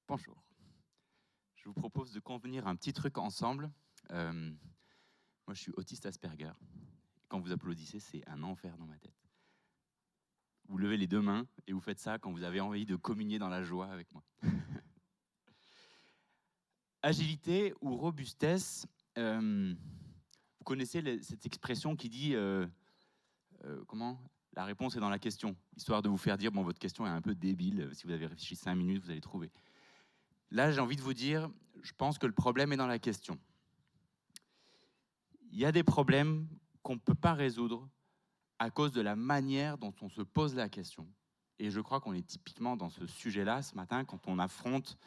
Bonjour. Je vous propose de convenir un petit truc ensemble. Moi, je suis autiste Asperger. Quand vous applaudissez, c'est un enfer dans ma tête. Vous levez les deux mains et vous faites ça quand vous avez envie de communier dans la joie avec moi. Agilité ou robustesse, vous connaissez cette expression qui dit comment la réponse est dans la question, histoire de vous faire dire bon, votre question est un peu débile, si vous avez réfléchi 5 minutes, vous allez trouver. Là, j'ai envie de vous dire, je pense que le problème est dans la question. Il y a des problèmes qu'on ne peut pas résoudre à cause de la manière dont on se pose la question. Et je crois qu'on est typiquement dans ce sujet-là ce matin quand on affronte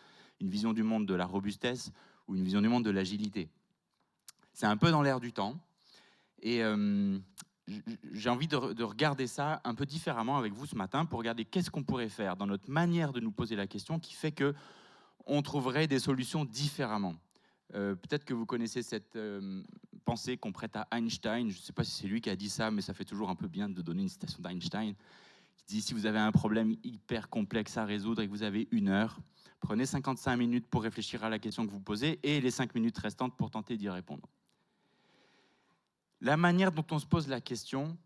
une vision du monde de la robustesse ou une vision du monde de l'agilité. C'est un peu dans l'air du temps. Et j'ai envie de regarder ça un peu différemment avec vous ce matin pour regarder qu'est-ce qu'on pourrait faire dans notre manière de nous poser la question qui fait qu'on trouverait des solutions différemment. Peut-être que vous connaissez cette pensée qu'on prête à Einstein. Je ne sais pas si c'est lui qui a dit ça, mais ça fait toujours un peu bien de donner une citation d'Einstein qui dit si vous avez un problème hyper complexe à résoudre et que vous avez 1 heure, prenez 55 minutes pour réfléchir à la question que vous posez et les 5 minutes restantes pour tenter d'y répondre. La manière dont on se pose la question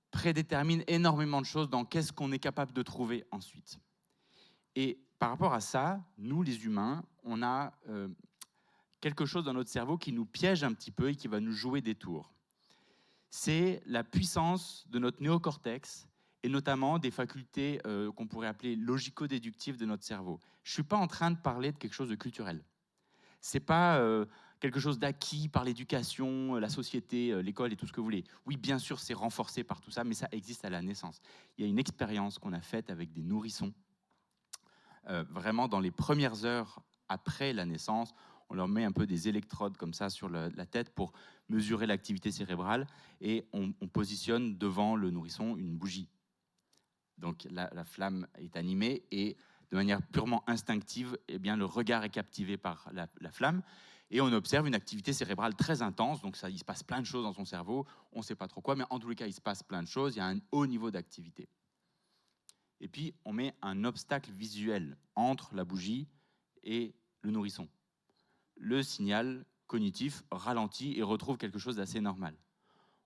prédétermine énormément de choses dans qu'est-ce qu'on est capable de trouver ensuite. Et par rapport à ça, nous les humains, on a quelque chose dans notre cerveau qui nous piège un petit peu et qui va nous jouer des tours. C'est la puissance de notre néocortex et notamment des facultés qu'on pourrait appeler logico-déductives de notre cerveau. Je ne suis pas en train de parler de quelque chose de culturel. Ce n'est pas quelque chose d'acquis par l'éducation, la société, l'école et tout ce que vous voulez. Oui, bien sûr, c'est renforcé par tout ça, mais ça existe à la naissance. Il y a une expérience qu'on a faite avec des nourrissons. Vraiment, dans les premières heures après la naissance, on leur met un peu des électrodes comme ça sur la tête pour mesurer l'activité cérébrale et on positionne devant le nourrisson une bougie. Donc la flamme est animée et de manière purement instinctive, eh bien, le regard est captivé par la flamme et on observe une activité cérébrale très intense. Donc il se passe plein de choses dans son cerveau, on ne sait pas trop quoi, mais en tous les cas, il se passe plein de choses, il y a un haut niveau d'activité. Et puis, on met un obstacle visuel entre la bougie et le nourrisson. Le signal cognitif ralentit et retrouve quelque chose d'assez normal.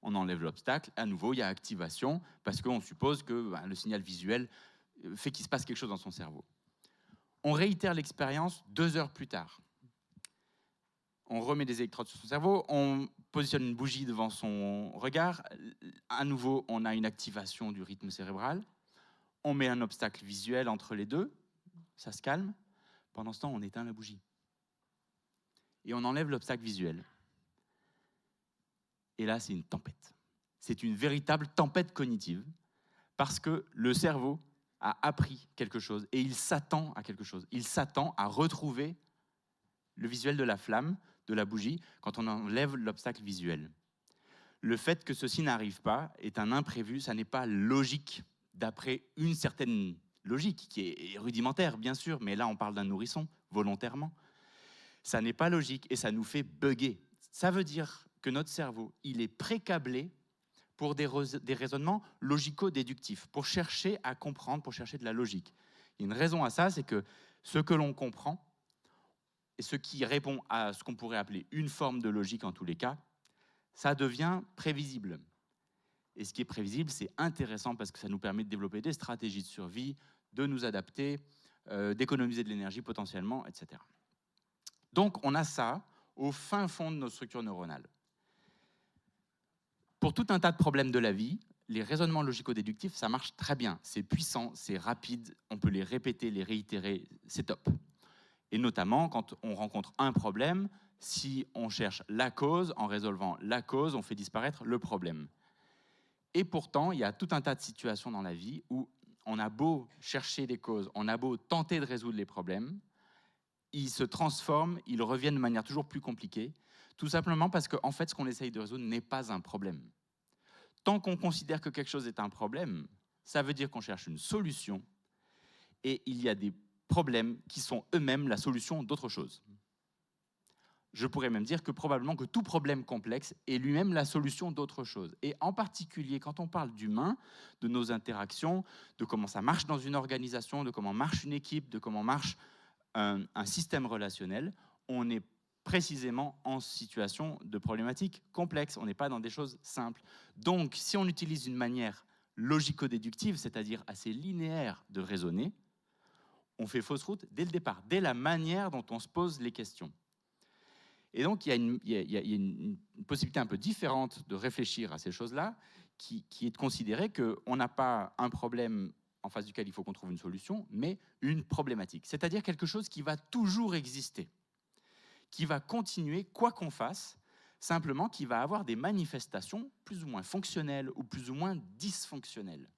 On enlève l'obstacle, à nouveau, il y a activation, parce qu'on suppose que le signal visuel fait qu'il se passe quelque chose dans son cerveau. On réitère l'expérience 2 heures plus tard. On remet des électrodes sur son cerveau, on positionne une bougie devant son regard. À nouveau, on a une activation du rythme cérébral. On met un obstacle visuel entre les deux, ça se calme. Pendant ce temps, on éteint la bougie. Et on enlève l'obstacle visuel. Et là, c'est une tempête. C'est une véritable tempête cognitive parce que le cerveau a appris quelque chose et il s'attend à quelque chose. Il s'attend à retrouver le visuel de la flamme, de la bougie, quand on enlève l'obstacle visuel. Le fait que ceci n'arrive pas est un imprévu, ça n'est pas logique d'après une certaine logique qui est rudimentaire, bien sûr, mais là, on parle d'un nourrisson, volontairement. Ça n'est pas logique et ça nous fait bugger. Ça veut dire que notre cerveau, il est pré-câblé pour des raisonnements logico-déductifs, pour chercher à comprendre, pour chercher de la logique. Il y a une raison à ça, c'est que ce que l'on comprend, et ce qui répond à ce qu'on pourrait appeler une forme de logique en tous les cas, ça devient prévisible. Et ce qui est prévisible, c'est intéressant parce que ça nous permet de développer des stratégies de survie, de nous adapter, d'économiser de l'énergie potentiellement, etc. Donc on a ça au fin fond de nos structures neuronales. Pour tout un tas de problèmes de la vie, les raisonnements logico-déductifs, ça marche très bien. C'est puissant, c'est rapide, on peut les répéter, les réitérer, c'est top. Et notamment, quand on rencontre un problème, si on cherche la cause, en résolvant la cause, on fait disparaître le problème. Et pourtant, il y a tout un tas de situations dans la vie où on a beau chercher les causes, on a beau tenter de résoudre les problèmes, ils se transforment, ils reviennent de manière toujours plus compliquée, tout simplement parce que en fait, ce qu'on essaye de résoudre n'est pas un problème. Tant qu'on considère que quelque chose est un problème, ça veut dire qu'on cherche une solution, et il y a des problèmes qui sont eux-mêmes la solution d'autre chose. Je pourrais même dire que probablement que tout problème complexe est lui-même la solution d'autre chose. Et en particulier, quand on parle d'humain, de nos interactions, de comment ça marche dans une organisation, de comment marche une équipe, de comment marche un système relationnel, on est précisément en situation de problématique complexe. On n'est pas dans des choses simples. Donc, si on utilise une manière logico-déductive, c'est-à-dire assez linéaire de raisonner, on fait fausse route dès le départ, dès la manière dont on se pose les questions. Et donc, il y a une possibilité un peu différente de réfléchir à ces choses-là, qui est de considérer qu'on n'a pas un problème en face duquel il faut qu'on trouve une solution, mais une problématique. C'est-à-dire quelque chose qui va toujours exister, qui va continuer quoi qu'on fasse, simplement qui va avoir des manifestations plus ou moins fonctionnelles ou plus ou moins dysfonctionnelles.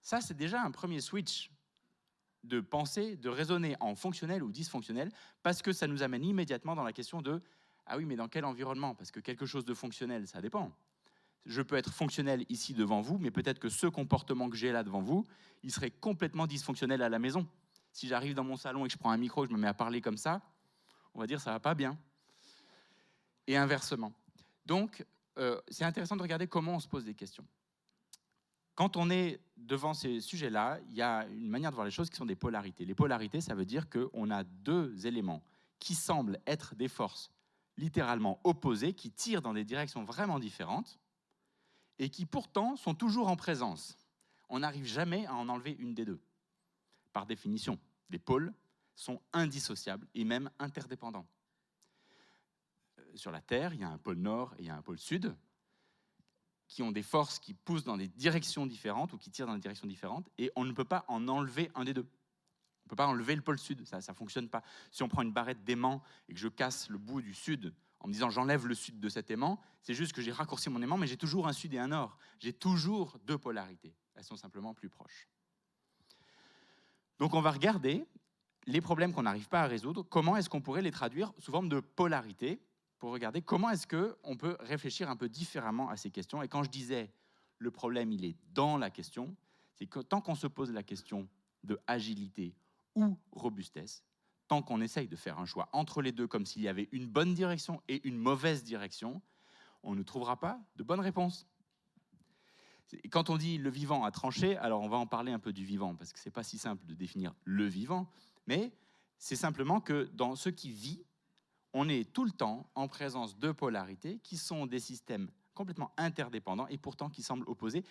Ça, c'est déjà un premier switch de penser, de raisonner en fonctionnel ou dysfonctionnel, parce que ça nous amène immédiatement dans la question de « Ah oui, mais dans quel environnement ?» Parce que quelque chose de fonctionnel, ça dépend. Je peux être fonctionnel ici devant vous, mais peut-être que ce comportement que j'ai là devant vous, il serait complètement dysfonctionnel à la maison. Si j'arrive dans mon salon et que je prends un micro et que je me mets à parler comme ça, on va dire ça va pas bien. Et inversement. Donc, c'est intéressant de regarder comment on se pose des questions. Quand on est devant ces sujets-là, il y a une manière de voir les choses qui sont des polarités. Les polarités, ça veut dire qu'on a deux éléments qui semblent être des forces littéralement opposées, qui tirent dans des directions vraiment différentes et qui pourtant sont toujours en présence. On n'arrive jamais à en enlever une des deux. Par définition, les pôles sont indissociables et même interdépendants. Sur la Terre, il y a un pôle nord et il y a un pôle sud, qui ont des forces qui poussent dans des directions différentes ou qui tirent dans des directions différentes, et on ne peut pas en enlever un des deux. On ne peut pas enlever le pôle sud, ça ne fonctionne pas. Si on prend une barrette d'aimant et que je casse le bout du sud en me disant j'enlève le sud de cet aimant, c'est juste que j'ai raccourci mon aimant, mais j'ai toujours un sud et un nord. J'ai toujours deux polarités. Elles sont simplement plus proches. Donc on va regarder les problèmes qu'on n'arrive pas à résoudre, comment est-ce qu'on pourrait les traduire sous forme de polarité, pour regarder comment est-ce qu'on peut réfléchir un peu différemment à ces questions. Et quand je disais le problème, il est dans la question, c'est que tant qu'on se pose la question de agilité ou robustesse, tant qu'on essaye de faire un choix entre les deux comme s'il y avait une bonne direction et une mauvaise direction, on ne trouvera pas de bonne réponse. Quand on dit le vivant a tranché, alors on va en parler un peu du vivant, parce que ce n'est pas si simple de définir le vivant, mais c'est simplement que dans ce qui vit, on est tout le temps en présence de polarités qui sont des systèmes complètement interdépendants et pourtant qui semblent opposés.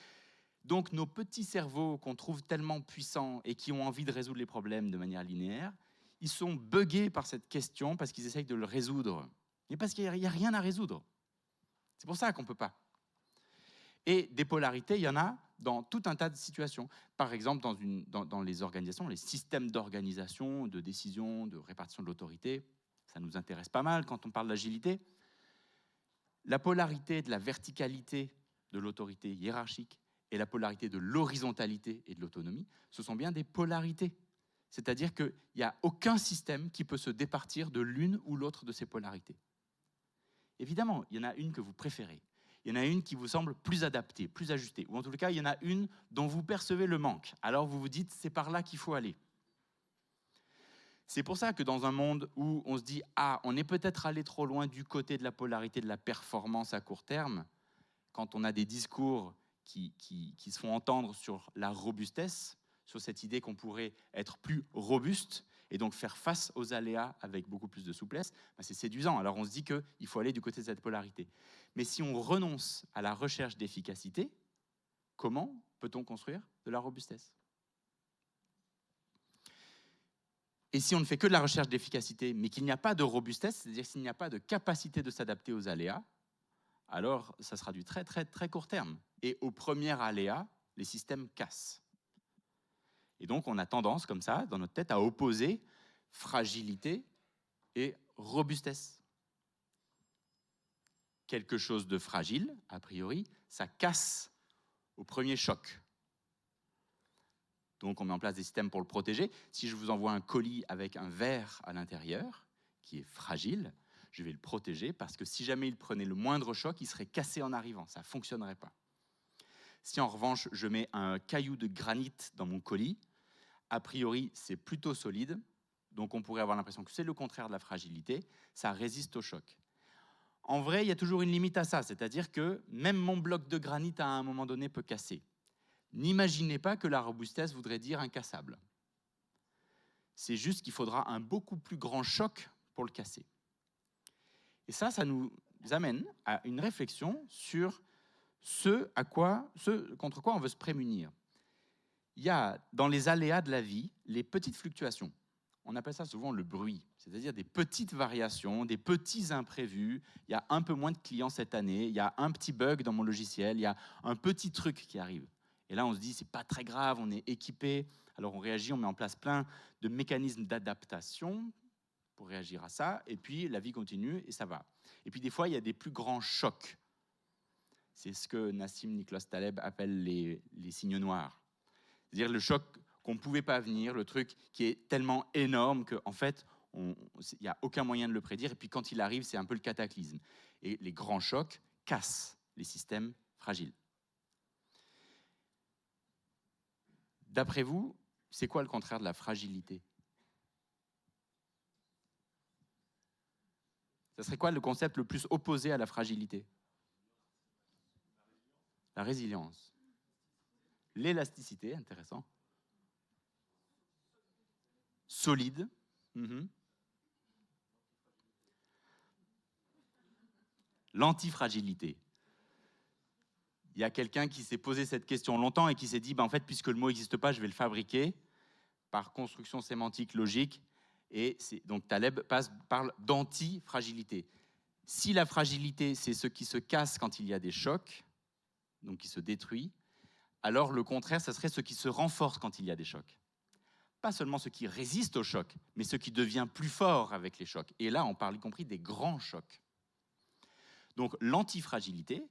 Donc nos petits cerveaux qu'on trouve tellement puissants et qui ont envie de résoudre les problèmes de manière linéaire, ils sont buggés par cette question parce qu'ils essayent de le résoudre. Mais parce qu'il n'y a rien à résoudre. C'est pour ça qu'on ne peut pas. Et des polarités, il y en a dans tout un tas de situations. Par exemple, dans les organisations, les systèmes d'organisation, de décision, de répartition de l'autorité, ça nous intéresse pas mal quand on parle d'agilité. La polarité de la verticalité de l'autorité hiérarchique et la polarité de l'horizontalité et de l'autonomie, ce sont bien des polarités. C'est-à-dire qu'il n'y a aucun système qui peut se départir de l'une ou l'autre de ces polarités. Évidemment, il y en a une que vous préférez. Il y en a une qui vous semble plus adaptée, plus ajustée. Ou en tout cas, il y en a une dont vous percevez le manque. Alors vous vous dites, c'est par là qu'il faut aller. C'est pour ça que dans un monde où on se dit « Ah, on est peut-être allé trop loin du côté de la polarité de la performance à court terme », quand on a des discours qui se font entendre sur la robustesse, sur cette idée qu'on pourrait être plus robuste et donc faire face aux aléas avec beaucoup plus de souplesse, ben c'est séduisant. Alors on se dit qu'il faut aller du côté de cette polarité. Mais si on renonce à la recherche d'efficacité, comment peut-on construire de la robustesse ? Et si on ne fait que de la recherche d'efficacité, mais qu'il n'y a pas de robustesse, c'est-à-dire s'il n'y a pas de capacité de s'adapter aux aléas, alors ça sera du très très très court terme. Et au premier aléa, les systèmes cassent. Et donc on a tendance, comme ça, dans notre tête, à opposer fragilité et robustesse. Quelque chose de fragile, a priori, ça casse au premier choc. Donc on met en place des systèmes pour le protéger. Si je vous envoie un colis avec un verre à l'intérieur, qui est fragile, je vais le protéger parce que si jamais il prenait le moindre choc, il serait cassé en arrivant, ça ne fonctionnerait pas. Si en revanche je mets un caillou de granit dans mon colis, a priori c'est plutôt solide, donc on pourrait avoir l'impression que c'est le contraire de la fragilité, ça résiste au choc. En vrai, il y a toujours une limite à ça, c'est-à-dire que même mon bloc de granit à un moment donné peut casser. N'imaginez pas que la robustesse voudrait dire incassable. C'est juste qu'il faudra un beaucoup plus grand choc pour le casser. Et ça nous amène à une réflexion sur ce contre quoi on veut se prémunir. Il y a dans les aléas de la vie les petites fluctuations. On appelle ça souvent le bruit, c'est-à-dire des petites variations, des petits imprévus. Il y a un peu moins de clients cette année, il y a un petit bug dans mon logiciel, il y a un petit truc qui arrive. Et là, on se dit, c'est pas très grave, on est équipé. Alors on réagit, on met en place plein de mécanismes d'adaptation pour réagir à ça, et puis la vie continue et ça va. Et puis des fois, il y a des plus grands chocs. C'est ce que Nassim Nicholas Taleb appelle les signes noirs. C'est-à-dire le choc qu'on ne pouvait pas venir, le truc qui est tellement énorme qu'en fait, il n'y a aucun moyen de le prédire. Et puis quand il arrive, c'est un peu le cataclysme. Et les grands chocs cassent les systèmes fragiles. D'après vous, c'est quoi le contraire de la fragilité? Ça serait quoi le concept le plus opposé à la fragilité? La résilience. L'élasticité, intéressant. Solide. L'antifragilité. Il y a quelqu'un qui s'est posé cette question longtemps et qui s'est dit, en fait, puisque le mot n'existe pas, je vais le fabriquer par construction sémantique logique. Et donc Taleb parle d'antifragilité. Si la fragilité, c'est ce qui se casse quand il y a des chocs, donc qui se détruit, alors le contraire, ça serait ce qui se renforce quand il y a des chocs. Pas seulement ce qui résiste aux chocs, mais ce qui devient plus fort avec les chocs. Et là, on parle y compris des grands chocs. Donc l'antifragilité,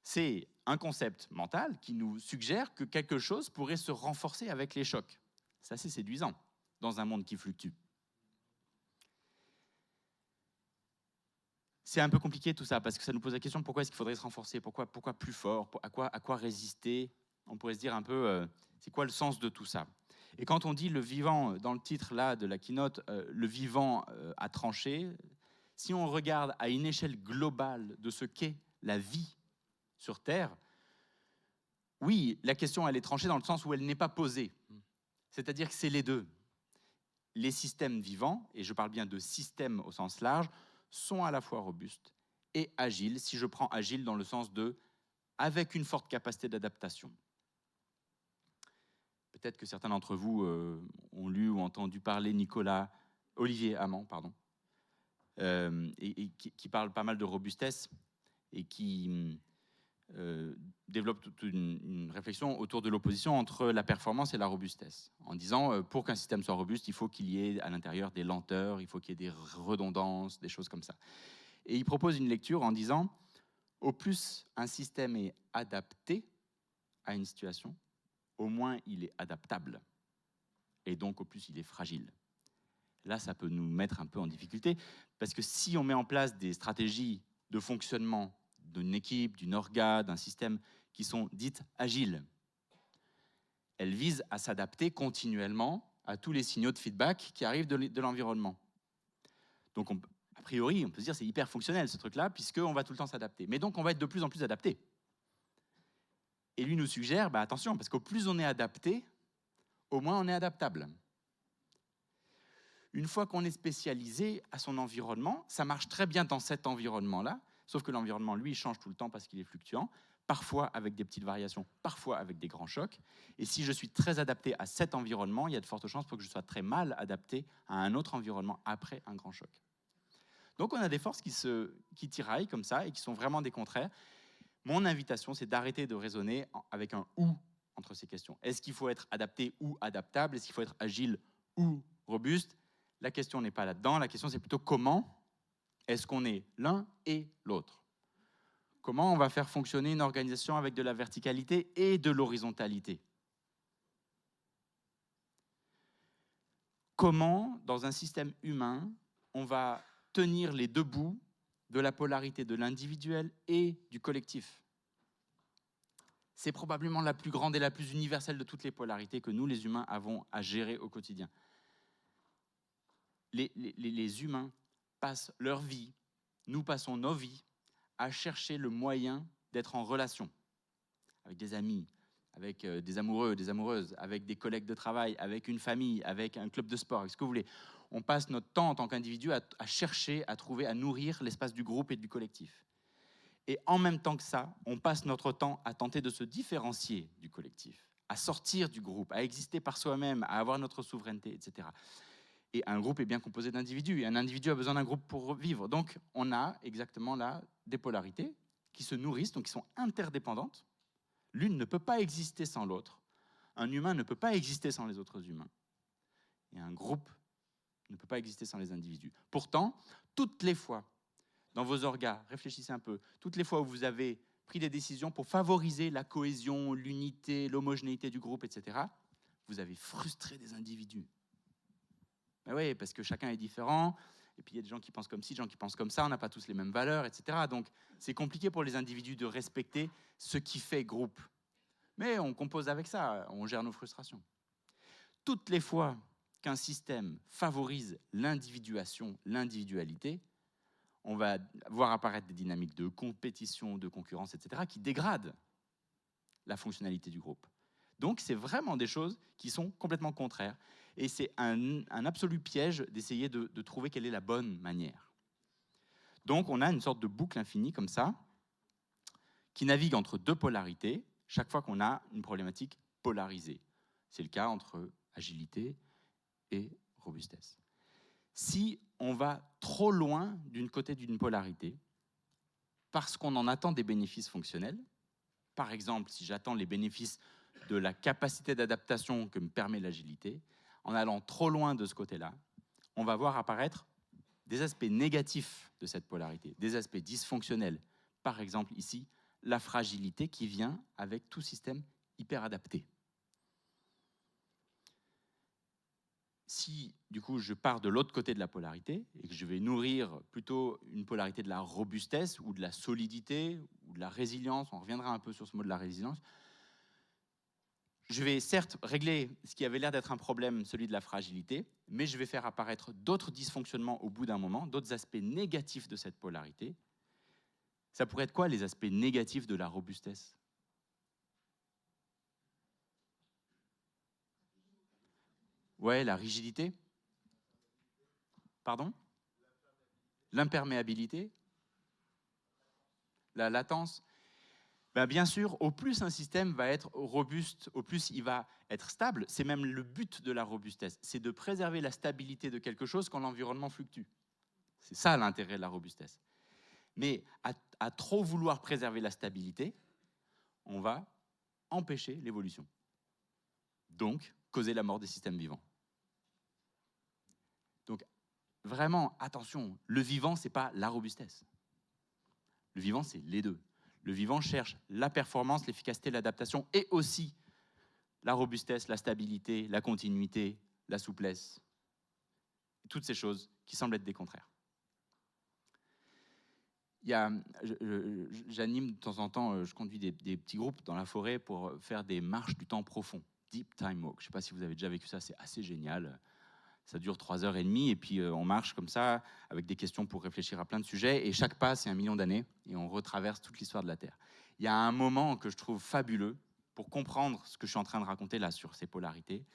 c'est un concept mental qui nous suggère que quelque chose pourrait se renforcer avec les chocs. C'est assez séduisant dans un monde qui fluctue. C'est un peu compliqué tout ça, parce que ça nous pose la question pourquoi est-ce qu'il faudrait se renforcer, pourquoi plus fort, à quoi résister. On pourrait se dire un peu, c'est quoi le sens de tout ça? Et quand on dit le vivant, dans le titre là de la keynote, le vivant a tranché, si on regarde à une échelle globale de ce qu'est la vie sur Terre, oui, la question elle est tranchée dans le sens où elle n'est pas posée. C'est-à-dire que c'est les deux. Les systèmes vivants, et je parle bien de systèmes au sens large, sont à la fois robustes et agiles, si je prends agile dans le sens de avec une forte capacité d'adaptation. Peut-être que certains d'entre vous ont lu ou entendu parler Olivier Hamon, et qui parle pas mal de robustesse et qui développe toute une réflexion autour de l'opposition entre la performance et la robustesse, en disant pour qu'un système soit robuste, il faut qu'il y ait à l'intérieur des lenteurs, il faut qu'il y ait des redondances, des choses comme ça. Et il propose une lecture en disant au plus un système est adapté à une situation, au moins il est adaptable. Et donc au plus il est fragile. Là, ça peut nous mettre un peu en difficulté, parce que si on met en place des stratégies de fonctionnement d'une équipe, d'une orga, d'un système qui sont dites agiles, elles visent à s'adapter continuellement à tous les signaux de feedback qui arrivent de l'environnement. Donc, a priori, on peut se dire c'est hyper fonctionnel ce truc-là, puisqu'on va tout le temps s'adapter. Mais donc, on va être de plus en plus adapté. Et lui nous suggère, attention, parce qu'au plus on est adapté, au moins on est adaptable. Une fois qu'on est spécialisé à son environnement, ça marche très bien dans cet environnement-là, sauf que l'environnement, lui, change tout le temps parce qu'il est fluctuant, parfois avec des petites variations, parfois avec des grands chocs. Et si je suis très adapté à cet environnement, il y a de fortes chances pour que je sois très mal adapté à un autre environnement après un grand choc. Donc on a des forces qui tiraillent comme ça et qui sont vraiment des contraires. Mon invitation, c'est d'arrêter de raisonner avec un « ou » entre ces questions. Est-ce qu'il faut être adapté ou adaptable? Est-ce qu'il faut être agile ou robuste? La question n'est pas là-dedans, la question c'est plutôt comment est-ce qu'on est l'un et l'autre? Comment on va faire fonctionner une organisation avec de la verticalité et de l'horizontalité? Comment, dans un système humain, on va tenir les deux bouts de la polarité de l'individuel et du collectif? C'est probablement la plus grande et la plus universelle de toutes les polarités que nous, les humains, avons à gérer au quotidien. Les humains passent leur vie, nous passons nos vies à chercher le moyen d'être en relation avec des amis, avec des amoureux, des amoureuses, avec des collègues de travail, avec une famille, avec un club de sport, avec ce que vous voulez. On passe notre temps en tant qu'individu à chercher, à trouver, à nourrir l'espace du groupe et du collectif. Et en même temps que ça, on passe notre temps à tenter de se différencier du collectif, à sortir du groupe, à exister par soi-même, à avoir notre souveraineté, etc. Et un groupe est bien composé d'individus, et un individu a besoin d'un groupe pour vivre. Donc on a exactement là des polarités qui se nourrissent, donc qui sont interdépendantes. L'une ne peut pas exister sans l'autre. Un humain ne peut pas exister sans les autres humains. Et un groupe ne peut pas exister sans les individus. Pourtant, toutes les fois, dans vos orgas, réfléchissez un peu, toutes les fois où vous avez pris des décisions pour favoriser la cohésion, l'unité, l'homogénéité du groupe, etc., vous avez frustré des individus. Ben oui, parce que chacun est différent, et puis il y a des gens qui pensent comme ci, des gens qui pensent comme ça, on n'a pas tous les mêmes valeurs, etc. Donc c'est compliqué pour les individus de respecter ce qui fait groupe. Mais on compose avec ça, on gère nos frustrations. Toutes les fois qu'un système favorise l'individuation, l'individualité, on va voir apparaître des dynamiques de compétition, de concurrence, etc., qui dégradent la fonctionnalité du groupe. Donc, c'est vraiment des choses qui sont complètement contraires. Et c'est un absolu piège d'essayer de trouver quelle est la bonne manière. Donc, on a une sorte de boucle infinie comme ça, qui navigue entre deux polarités, chaque fois qu'on a une problématique polarisée. C'est le cas entre agilité et robustesse. Si on va trop loin d'une côté d'une polarité, parce qu'on en attend des bénéfices fonctionnels, par exemple, si j'attends les bénéfices de la capacité d'adaptation que me permet l'agilité, en allant trop loin de ce côté-là, on va voir apparaître des aspects négatifs de cette polarité, des aspects dysfonctionnels. Par exemple, ici, la fragilité qui vient avec tout système hyper adapté. Si, du coup, je pars de l'autre côté de la polarité et que je vais nourrir plutôt une polarité de la robustesse ou de la solidité ou de la résilience, on reviendra un peu sur ce mot de la résilience, je vais certes régler ce qui avait l'air d'être un problème, celui de la fragilité, mais je vais faire apparaître d'autres dysfonctionnements au bout d'un moment, d'autres aspects négatifs de cette polarité. Ça pourrait être quoi les aspects négatifs de la robustesse ? Ouais, la rigidité. Pardon ? L'imperméabilité. La latence. Ben bien sûr, au plus un système va être robuste, au plus il va être stable. C'est même le but de la robustesse, c'est de préserver la stabilité de quelque chose quand l'environnement fluctue. C'est ça l'intérêt de la robustesse. Mais à trop vouloir préserver la stabilité, on va empêcher l'évolution. Donc, causer la mort des systèmes vivants. Donc, vraiment, attention, le vivant, ce n'est pas la robustesse. Le vivant, c'est les deux. Le vivant cherche la performance, l'efficacité, l'adaptation et aussi la robustesse, la stabilité, la continuité, la souplesse. Toutes ces choses qui semblent être des contraires. J'anime de temps en temps, je conduis des petits groupes dans la forêt pour faire des marches du temps profond, deep time walk. Je ne sais pas si vous avez déjà vécu ça, c'est assez génial. Ça dure 3h30 et puis on marche comme ça avec des questions pour réfléchir à plein de sujets et chaque pas c'est 1 million d'années et on retraverse toute l'histoire de la Terre. Il y a un moment que je trouve fabuleux pour comprendre ce que je suis en train de raconter là sur ces polarités.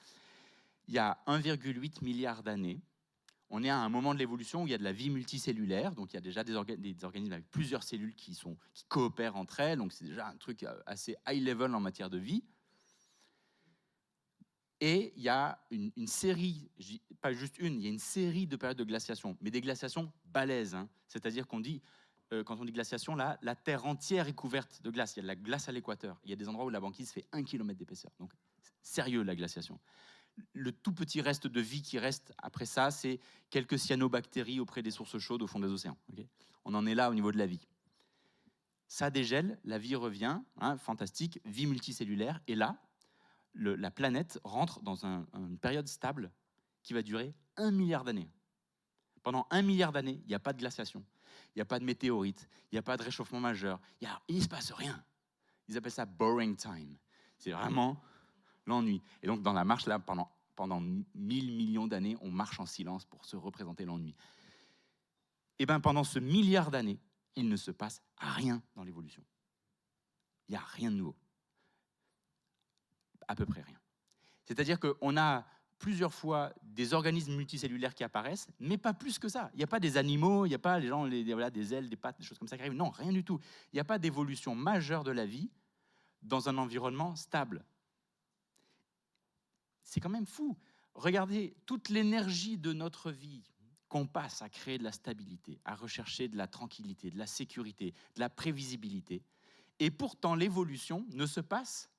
Il y a 1,8 milliard d'années, on est à un moment de l'évolution où il y a de la vie multicellulaire, donc il y a déjà des organismes avec plusieurs cellules qui coopèrent entre elles, donc c'est déjà un truc assez high level en matière de vie. Et il y a une série, pas juste une, il y a une série de périodes de glaciation, mais des glaciations balèzes. Hein. C'est-à-dire qu'on dit, quand on dit glaciation, là, la Terre entière est couverte de glace. Il y a de la glace à l'équateur. Il y a des endroits où la banquise fait 1 km d'épaisseur. Donc, sérieux, la glaciation. Le tout petit reste de vie qui reste après ça, c'est quelques cyanobactéries auprès des sources chaudes au fond des océans. Okay, on en est là au niveau de la vie. Ça dégèle, la vie revient, hein, fantastique, vie multicellulaire. Et là, la planète rentre dans une période stable qui va durer 1 milliard d'années. Pendant 1 milliard d'années, il n'y a pas de glaciation, il n'y a pas de météorites, il n'y a pas de réchauffement majeur, il ne se passe rien. Ils appellent ça boring time. C'est vraiment l'ennui. Et donc, dans la marche, là, pendant 1000 millions d'années, on marche en silence pour se représenter l'ennui. Et bien, pendant ce milliard d'années, il ne se passe rien dans l'évolution. Il n'y a rien de nouveau. À peu près rien. C'est-à-dire qu'on a plusieurs fois des organismes multicellulaires qui apparaissent, mais pas plus que ça. Il n'y a pas des animaux, il n'y a pas voilà, des ailes, des pattes, des choses comme ça qui arrivent. Non, rien du tout. Il n'y a pas d'évolution majeure de la vie dans un environnement stable. C'est quand même fou. Regardez toute l'énergie de notre vie qu'on passe à créer de la stabilité, à rechercher de la tranquillité, de la sécurité, de la prévisibilité. Et pourtant, l'évolution ne se passe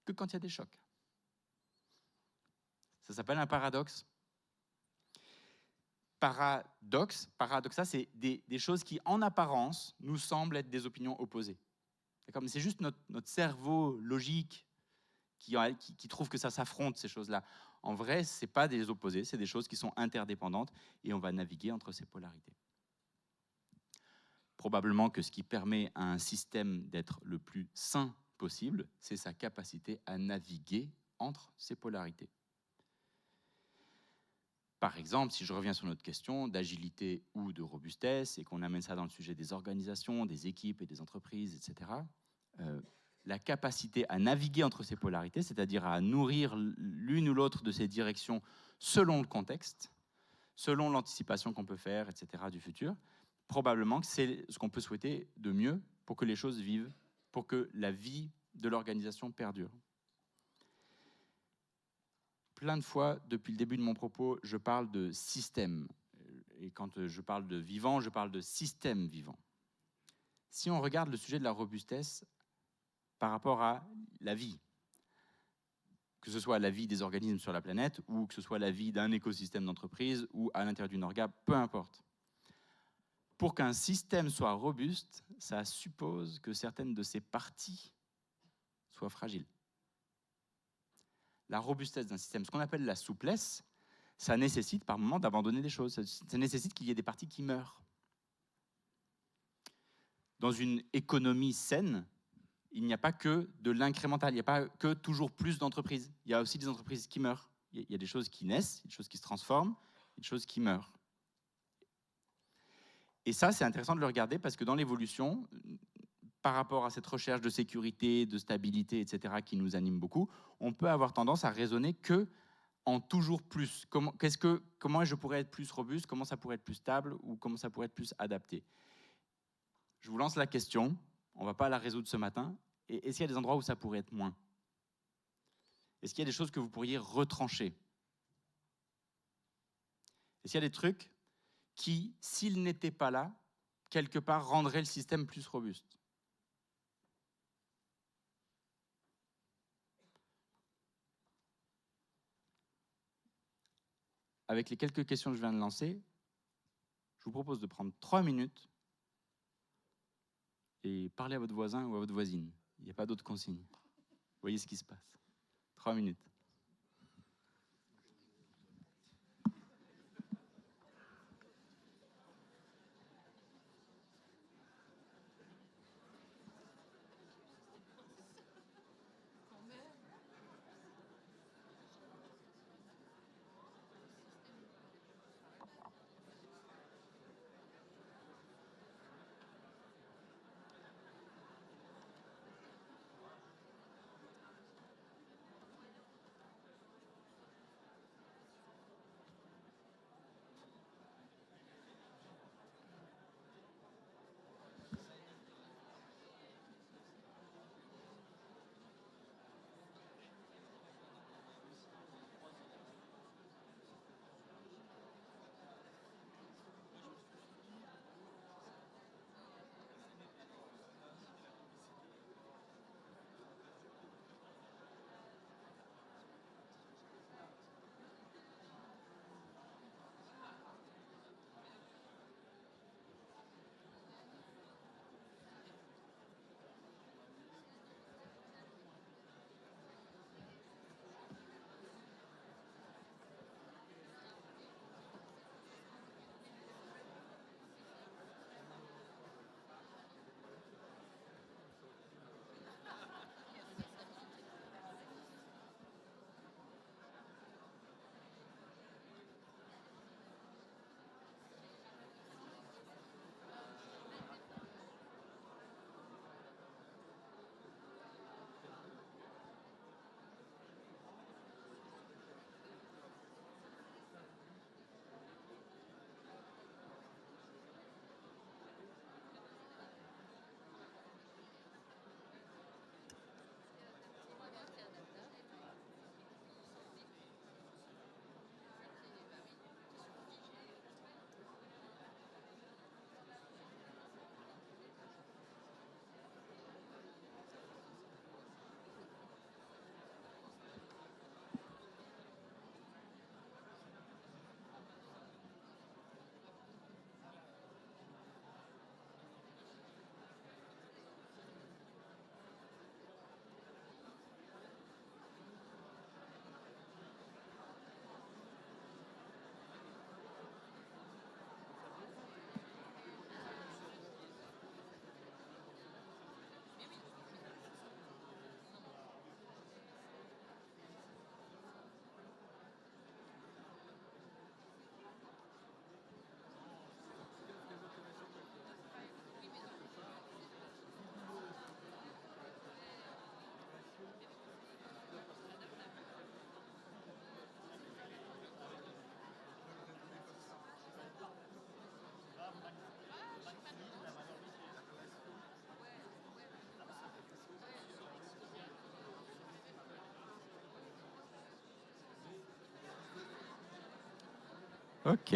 que quand il y a des chocs. Ça s'appelle un paradoxe. Paradoxa, c'est des choses qui, en apparence, nous semblent être des opinions opposées. Mais c'est juste notre cerveau logique qui trouve que ça s'affronte, ces choses-là. En vrai, ce n'est pas des opposés, c'est des choses qui sont interdépendantes et on va naviguer entre ces polarités. Probablement que ce qui permet à un système d'être le plus sain possible, c'est sa capacité à naviguer entre ces polarités. Par exemple, si je reviens sur notre question d'agilité ou de robustesse et qu'on amène ça dans le sujet des organisations, des équipes et des entreprises, etc., la capacité à naviguer entre ces polarités, c'est-à-dire à nourrir l'une ou l'autre de ces directions selon le contexte, selon l'anticipation qu'on peut faire, etc., du futur, probablement que c'est ce qu'on peut souhaiter de mieux pour que les choses vivent, pour que la vie de l'organisation perdure. Plein de fois, depuis le début de mon propos, je parle de système. Et quand je parle de vivant, je parle de système vivant. Si on regarde le sujet de la robustesse par rapport à la vie, que ce soit la vie des organismes sur la planète ou que ce soit la vie d'un écosystème d'entreprise ou à l'intérieur d'une orga, peu importe. Pour qu'un système soit robuste, ça suppose que certaines de ses parties soient fragiles. La robustesse d'un système, ce qu'on appelle la souplesse, ça nécessite par moment d'abandonner des choses. Ça nécessite qu'il y ait des parties qui meurent. Dans une économie saine, il n'y a pas que de l'incrémental, il n'y a pas que toujours plus d'entreprises. Il y a aussi des entreprises qui meurent. Il y a des choses qui naissent, des choses qui se transforment, des choses qui meurent. Et ça, c'est intéressant de le regarder parce que dans l'évolution, par rapport à cette recherche de sécurité, de stabilité, etc., qui nous anime beaucoup, on peut avoir tendance à raisonner que en toujours plus. Comment je pourrais être plus robuste, comment ça pourrait être plus stable ou comment ça pourrait être plus adapté. Je vous lance la question, on ne va pas la résoudre ce matin. Et est-ce qu'il y a des endroits où ça pourrait être moins? Est-ce qu'il y a des choses que vous pourriez retrancher? Est-ce qu'il y a des trucs qui, s'ils n'étaient pas là, quelque part rendraient le système plus robuste? Avec les quelques questions que je viens de lancer, je vous propose de prendre 3 minutes et parler à votre voisin ou à votre voisine. Il n'y a pas d'autre consigne. Vous voyez ce qui se passe. 3 minutes. Ok.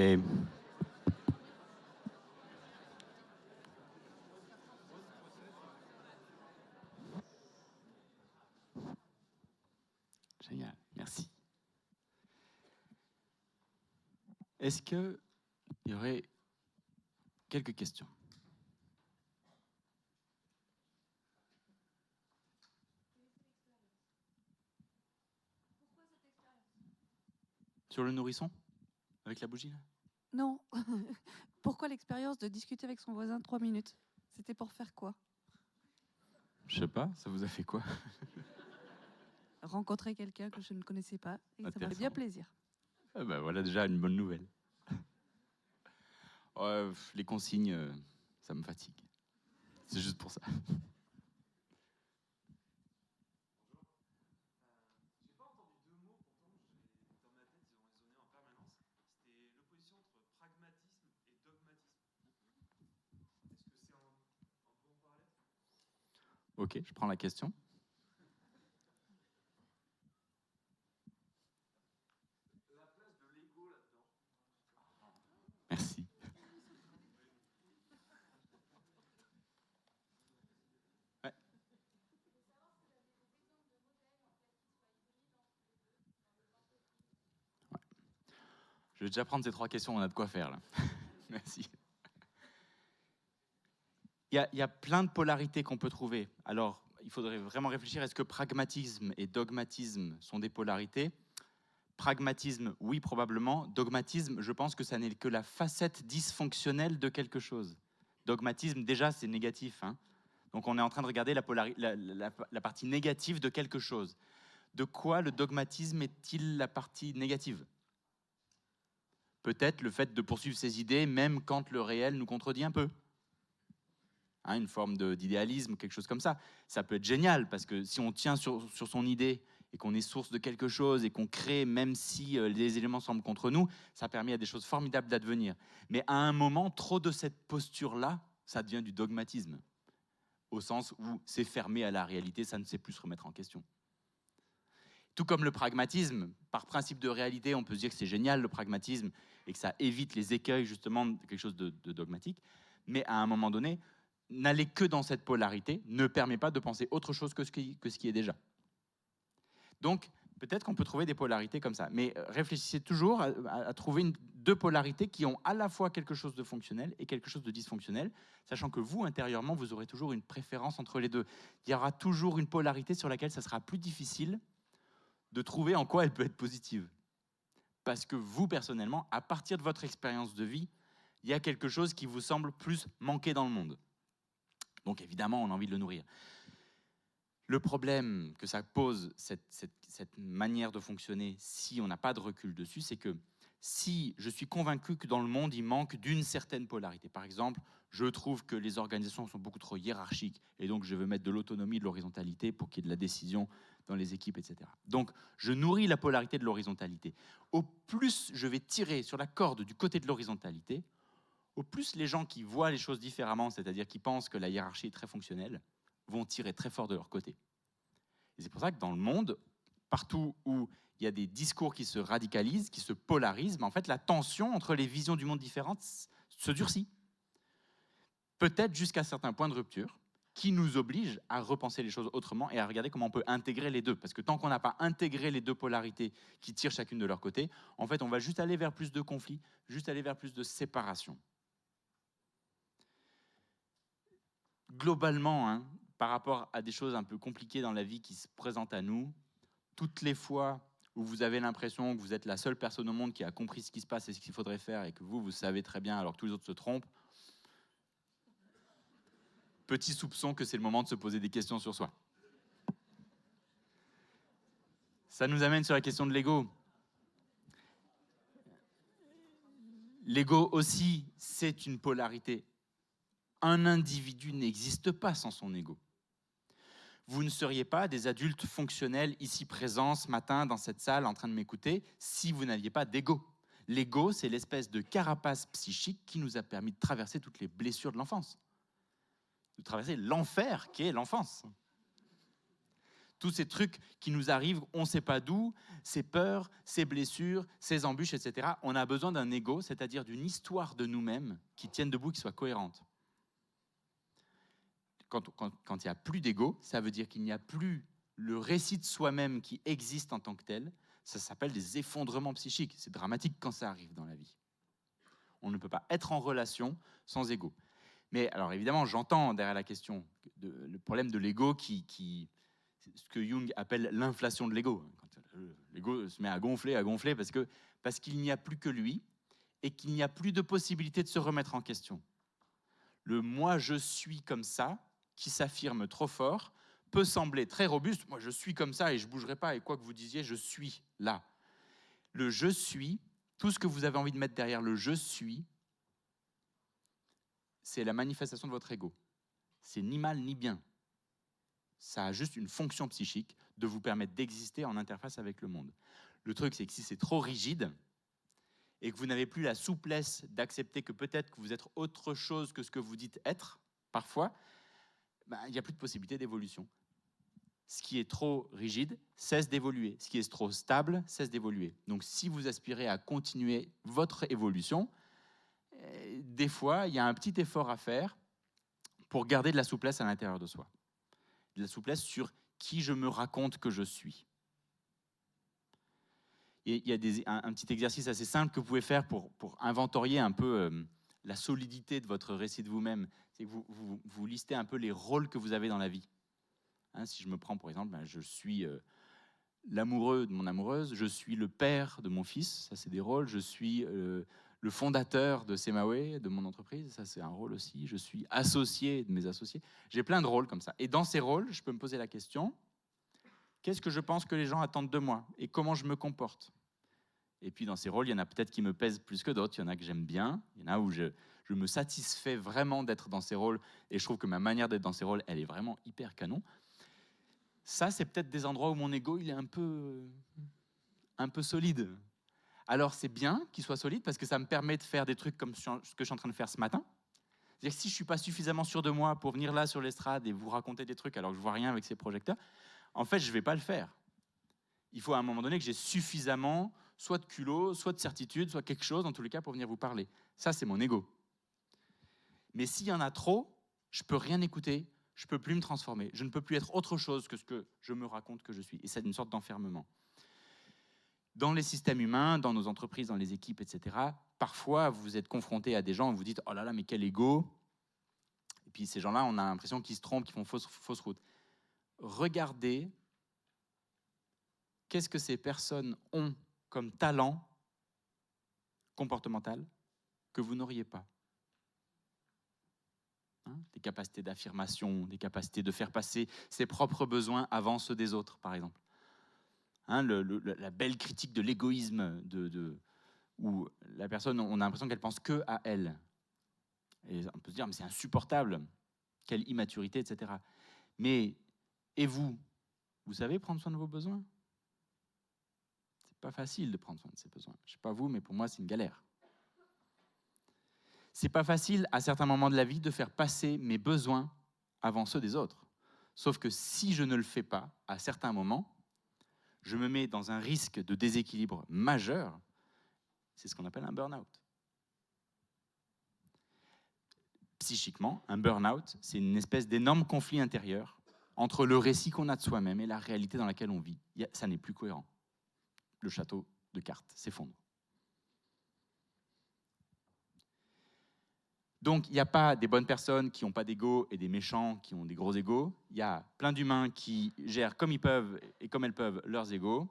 Génial, merci. Est-ce qu'il y aurait quelques questions? Sur le nourrisson? Avec la bougie là? Non. Pourquoi l'expérience de discuter avec son voisin 3 minutes? C'était pour faire quoi? Je sais pas, ça vous a fait quoi? Rencontrer quelqu'un que je ne connaissais pas et ça m'a fait bien Intéressant. plaisir. Ah bah voilà déjà une bonne nouvelle. Les consignes, ça me fatigue. C'est juste pour ça. Ok, je prends la question. Merci. Ouais. Ouais. Je vais déjà prendre ces 3 questions, on a de quoi faire là. Merci. Il y a plein de polarités qu'on peut trouver. Alors, il faudrait vraiment réfléchir, est-ce que pragmatisme et dogmatisme sont des polarités? Pragmatisme, oui, probablement. Dogmatisme, je pense que ça n'est que la facette dysfonctionnelle de quelque chose. Dogmatisme, déjà, c'est négatif. Hein. Donc, on est en train de regarder la partie négative de quelque chose. De quoi le dogmatisme est-il la partie négative? Peut-être le fait de poursuivre ses idées, même quand le réel nous contredit un peu. Hein, une forme d'idéalisme, quelque chose comme ça. Ça peut être génial, parce que si on tient sur son idée et qu'on est source de quelque chose et qu'on crée, même si les éléments semblent contre nous, ça permet à des choses formidables d'advenir. Mais à un moment, trop de cette posture-là, ça devient du dogmatisme, au sens où c'est fermé à la réalité, ça ne sait plus se remettre en question. Tout comme le pragmatisme, par principe de réalité, on peut se dire que c'est génial le pragmatisme et que ça évite les écueils justement de quelque chose de dogmatique, mais à un moment donné, n'aller que dans cette polarité ne permet pas de penser autre chose que ce qui est déjà. Donc, peut-être qu'on peut trouver des polarités comme ça, mais réfléchissez toujours à trouver deux polarités qui ont à la fois quelque chose de fonctionnel et quelque chose de dysfonctionnel, sachant que vous, intérieurement, vous aurez toujours une préférence entre les deux. Il y aura toujours une polarité sur laquelle ça sera plus difficile de trouver en quoi elle peut être positive. Parce que vous, personnellement, à partir de votre expérience de vie, il y a quelque chose qui vous semble plus manquer dans le monde. Donc évidemment, on a envie de le nourrir. Le problème que ça pose, cette manière de fonctionner, si on n'a pas de recul dessus, c'est que si je suis convaincu que dans le monde, il manque d'une certaine polarité, par exemple, je trouve que les organisations sont beaucoup trop hiérarchiques, et donc je veux mettre de l'autonomie, de l'horizontalité pour qu'il y ait de la décision dans les équipes, etc. Donc je nourris la polarité de l'horizontalité. Au plus je vais tirer sur la corde du côté de l'horizontalité, au plus les gens qui voient les choses différemment, c'est-à-dire qui pensent que la hiérarchie est très fonctionnelle, vont tirer très fort de leur côté. Et c'est pour ça que dans le monde, partout où il y a des discours qui se radicalisent, qui se polarisent, en fait, la tension entre les visions du monde différentes se durcit. Peut-être jusqu'à certains points de rupture qui nous obligent à repenser les choses autrement et à regarder comment on peut intégrer les deux. Parce que tant qu'on n'a pas intégré les deux polarités qui tirent chacune de leur côté, en fait, on va juste aller vers plus de conflits, juste aller vers plus de séparation. Globalement, hein, par rapport à des choses un peu compliquées dans la vie qui se présentent à nous, toutes les fois où vous avez l'impression que vous êtes la seule personne au monde qui a compris ce qui se passe et ce qu'il faudrait faire et que vous savez très bien alors que tous les autres se trompent, petit soupçon que c'est le moment de se poser des questions sur soi. Ça nous amène sur la question de l'ego. L'ego aussi, c'est une polarité. Un individu n'existe pas sans son ego. Vous ne seriez pas des adultes fonctionnels ici présents ce matin dans cette salle en train de m'écouter si vous n'aviez pas d'ego. L'ego, c'est l'espèce de carapace psychique qui nous a permis de traverser toutes les blessures de l'enfance, de traverser l'enfer qui est l'enfance. Tous ces trucs qui nous arrivent, on ne sait pas d'où, ces peurs, ces blessures, ces embûches, etc. On a besoin d'un ego, c'est-à-dire d'une histoire de nous-mêmes qui tienne debout, qui soit cohérente. Quand il n'y a plus d'ego, ça veut dire qu'il n'y a plus le récit de soi-même qui existe en tant que tel. Ça s'appelle des effondrements psychiques. C'est dramatique quand ça arrive dans la vie. On ne peut pas être en relation sans ego. Mais alors évidemment, j'entends derrière la question le problème de l'ego ce que Jung appelle l'inflation de l'ego. Quand l'ego se met à gonfler parce qu'il n'y a plus que lui et qu'il n'y a plus de possibilité de se remettre en question. Le « moi, je suis comme ça », qui s'affirme trop fort, peut sembler très robuste. Moi, je suis comme ça et je ne bougerai pas. Et quoi que vous disiez, je suis là. Le « je suis », tout ce que vous avez envie de mettre derrière le « je suis », c'est la manifestation de votre ego. C'est ni mal ni bien. Ça a juste une fonction psychique de vous permettre d'exister en interface avec le monde. Le truc, c'est que si c'est trop rigide et que vous n'avez plus la souplesse d'accepter que peut-être que vous êtes autre chose que ce que vous dites être, parfois, il n'y a plus de possibilité d'évolution. Ce qui est trop rigide cesse d'évoluer. Ce qui est trop stable cesse d'évoluer. Donc si vous aspirez à continuer votre évolution, des fois, il y a un petit effort à faire pour garder de la souplesse à l'intérieur de soi. De la souplesse sur qui je me raconte que je suis. Et il y a un petit exercice assez simple que vous pouvez faire pour inventorier un peu la solidité de votre récit de vous-même. C'est que vous listez un peu les rôles que vous avez dans la vie. Si je me prends, par exemple, je suis l'amoureux de mon amoureuse, je suis le père de mon fils, ça c'est des rôles, je suis le fondateur de Semawe, de mon entreprise, ça c'est un rôle aussi, je suis associé de mes associés. J'ai plein de rôles comme ça. Et dans ces rôles, je peux me poser la question, qu'est-ce que je pense que les gens attendent de moi et comment je me comporte? Et puis dans ces rôles, il y en a peut-être qui me pèsent plus que d'autres, il y en a que j'aime bien, il y en a où je me satisfais vraiment d'être dans ces rôles et je trouve que ma manière d'être dans ces rôles, elle est vraiment hyper canon. Ça, c'est peut-être des endroits où mon ego, il est un peu solide. Alors c'est bien qu'il soit solide parce que ça me permet de faire des trucs comme ce que je suis en train de faire ce matin. C'est-à-dire que si je ne suis pas suffisamment sûr de moi pour venir là sur l'estrade et vous raconter des trucs alors que je ne vois rien avec ces projecteurs, en fait, je ne vais pas le faire. Il faut à un moment donné que j'ai suffisamment soit de culot, soit de certitude, soit quelque chose, dans tous les cas, pour venir vous parler. Ça, c'est mon ego. Mais s'il y en a trop, je ne peux rien écouter, je ne peux plus me transformer. Je ne peux plus être autre chose que ce que je me raconte que je suis. Et c'est une sorte d'enfermement. Dans les systèmes humains, dans nos entreprises, dans les équipes, etc., parfois, vous êtes confronté à des gens où vous dites « Oh là là, mais quel ego !» Et puis ces gens-là, on a l'impression qu'ils se trompent, qu'ils font fausse route. Regardez qu'est-ce que ces personnes ont comme talent comportemental que vous n'auriez pas. Des capacités d'affirmation, des capacités de faire passer ses propres besoins avant ceux des autres, par exemple. La belle critique de l'égoïsme, où la personne, on a l'impression qu'elle pense que à elle. Et on peut se dire, mais c'est insupportable, quelle immaturité, etc. Mais, et vous savez prendre soin de vos besoins? C'est pas facile de prendre soin de ses besoins. Je sais pas vous, mais pour moi, c'est une galère. C'est pas facile, à certains moments de la vie, de faire passer mes besoins avant ceux des autres. Sauf que si je ne le fais pas, à certains moments, je me mets dans un risque de déséquilibre majeur. C'est ce qu'on appelle un burn-out. Psychiquement, un burn-out, c'est une espèce d'énorme conflit intérieur entre le récit qu'on a de soi-même et la réalité dans laquelle on vit. Ça n'est plus cohérent. Le château de cartes s'effondre. Donc, il n'y a pas des bonnes personnes qui n'ont pas d'ego et des méchants qui ont des gros égos. Il y a plein d'humains qui gèrent comme ils peuvent et comme elles peuvent leurs égos.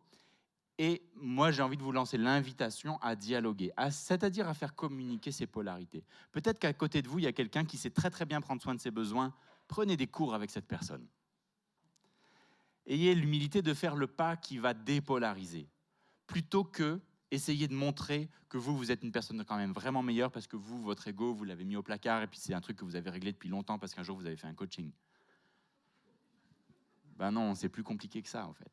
Et moi, j'ai envie de vous lancer l'invitation à dialoguer, c'est-à-dire à faire communiquer ces polarités. Peut-être qu'à côté de vous, il y a quelqu'un qui sait très très bien prendre soin de ses besoins. Prenez des cours avec cette personne. Ayez l'humilité de faire le pas qui va dépolariser, plutôt que essayer de montrer que vous êtes une personne quand même vraiment meilleure parce que vous, votre ego, vous l'avez mis au placard et puis c'est un truc que vous avez réglé depuis longtemps parce qu'un jour vous avez fait un coaching. Ben non, c'est plus compliqué que ça en fait.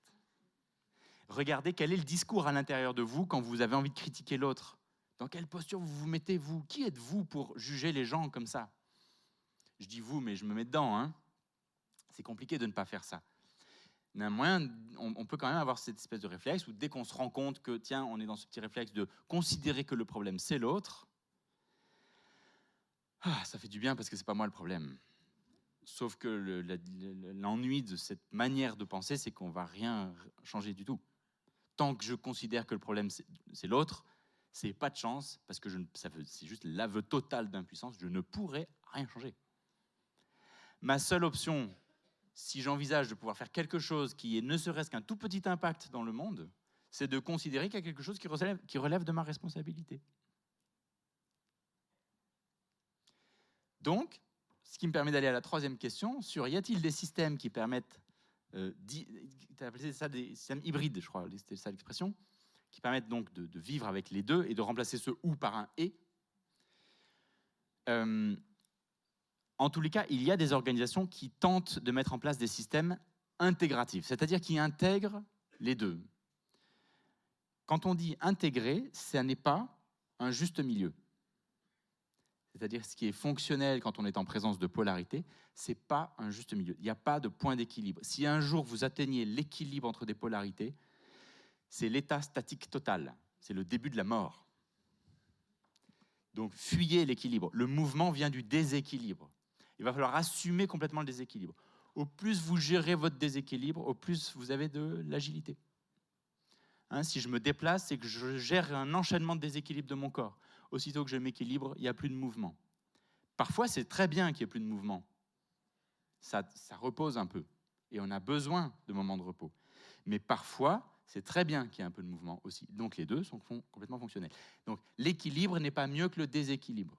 Regardez quel est le discours à l'intérieur de vous quand vous avez envie de critiquer l'autre. Dans quelle posture vous vous mettez, vous? Qui êtes-vous pour juger les gens comme ça? Je dis vous, mais je me mets dedans. C'est compliqué de ne pas faire ça. On a un moyen, on peut quand même avoir cette espèce de réflexe où dès qu'on se rend compte que, tiens, on est dans ce petit réflexe de considérer que le problème, c'est l'autre, ça fait du bien parce que c'est pas moi le problème. Sauf que l'ennui de cette manière de penser, c'est qu'on va rien changer du tout. Tant que je considère que le problème, c'est l'autre, c'est pas de chance, parce que c'est juste l'aveu total d'impuissance, je ne pourrai rien changer. Ma seule option, si j'envisage de pouvoir faire quelque chose qui ait ne serait-ce qu'un tout petit impact dans le monde, c'est de considérer qu'il y a quelque chose qui relève de ma responsabilité. Donc, ce qui me permet d'aller à la troisième question, sur y a-t-il des systèmes qui permettent, tu as appelé ça des systèmes hybrides, je crois, c'était ça l'expression, qui permettent donc de vivre avec les deux et de remplacer ce « ou » par un « et ». En tous les cas, il y a des organisations qui tentent de mettre en place des systèmes intégratifs, c'est-à-dire qui intègrent les deux. Quand on dit intégrer, ça n'est pas un juste milieu. C'est-à-dire ce qui est fonctionnel quand on est en présence de polarité, ce n'est pas un juste milieu. Il n'y a pas de point d'équilibre. Si un jour vous atteignez l'équilibre entre des polarités, c'est l'état statique total. C'est le début de la mort. Donc fuyez l'équilibre. Le mouvement vient du déséquilibre. Il va falloir assumer complètement le déséquilibre. Au plus vous gérez votre déséquilibre, au plus vous avez de l'agilité. Si je me déplace, c'est que je gère un enchaînement de déséquilibre de mon corps. Aussitôt que je m'équilibre, il n'y a plus de mouvement. Parfois, c'est très bien qu'il n'y ait plus de mouvement. Ça repose un peu. Et on a besoin de moments de repos. Mais parfois, c'est très bien qu'il y ait un peu de mouvement aussi. Donc les deux sont complètement fonctionnels. Donc l'équilibre n'est pas mieux que le déséquilibre.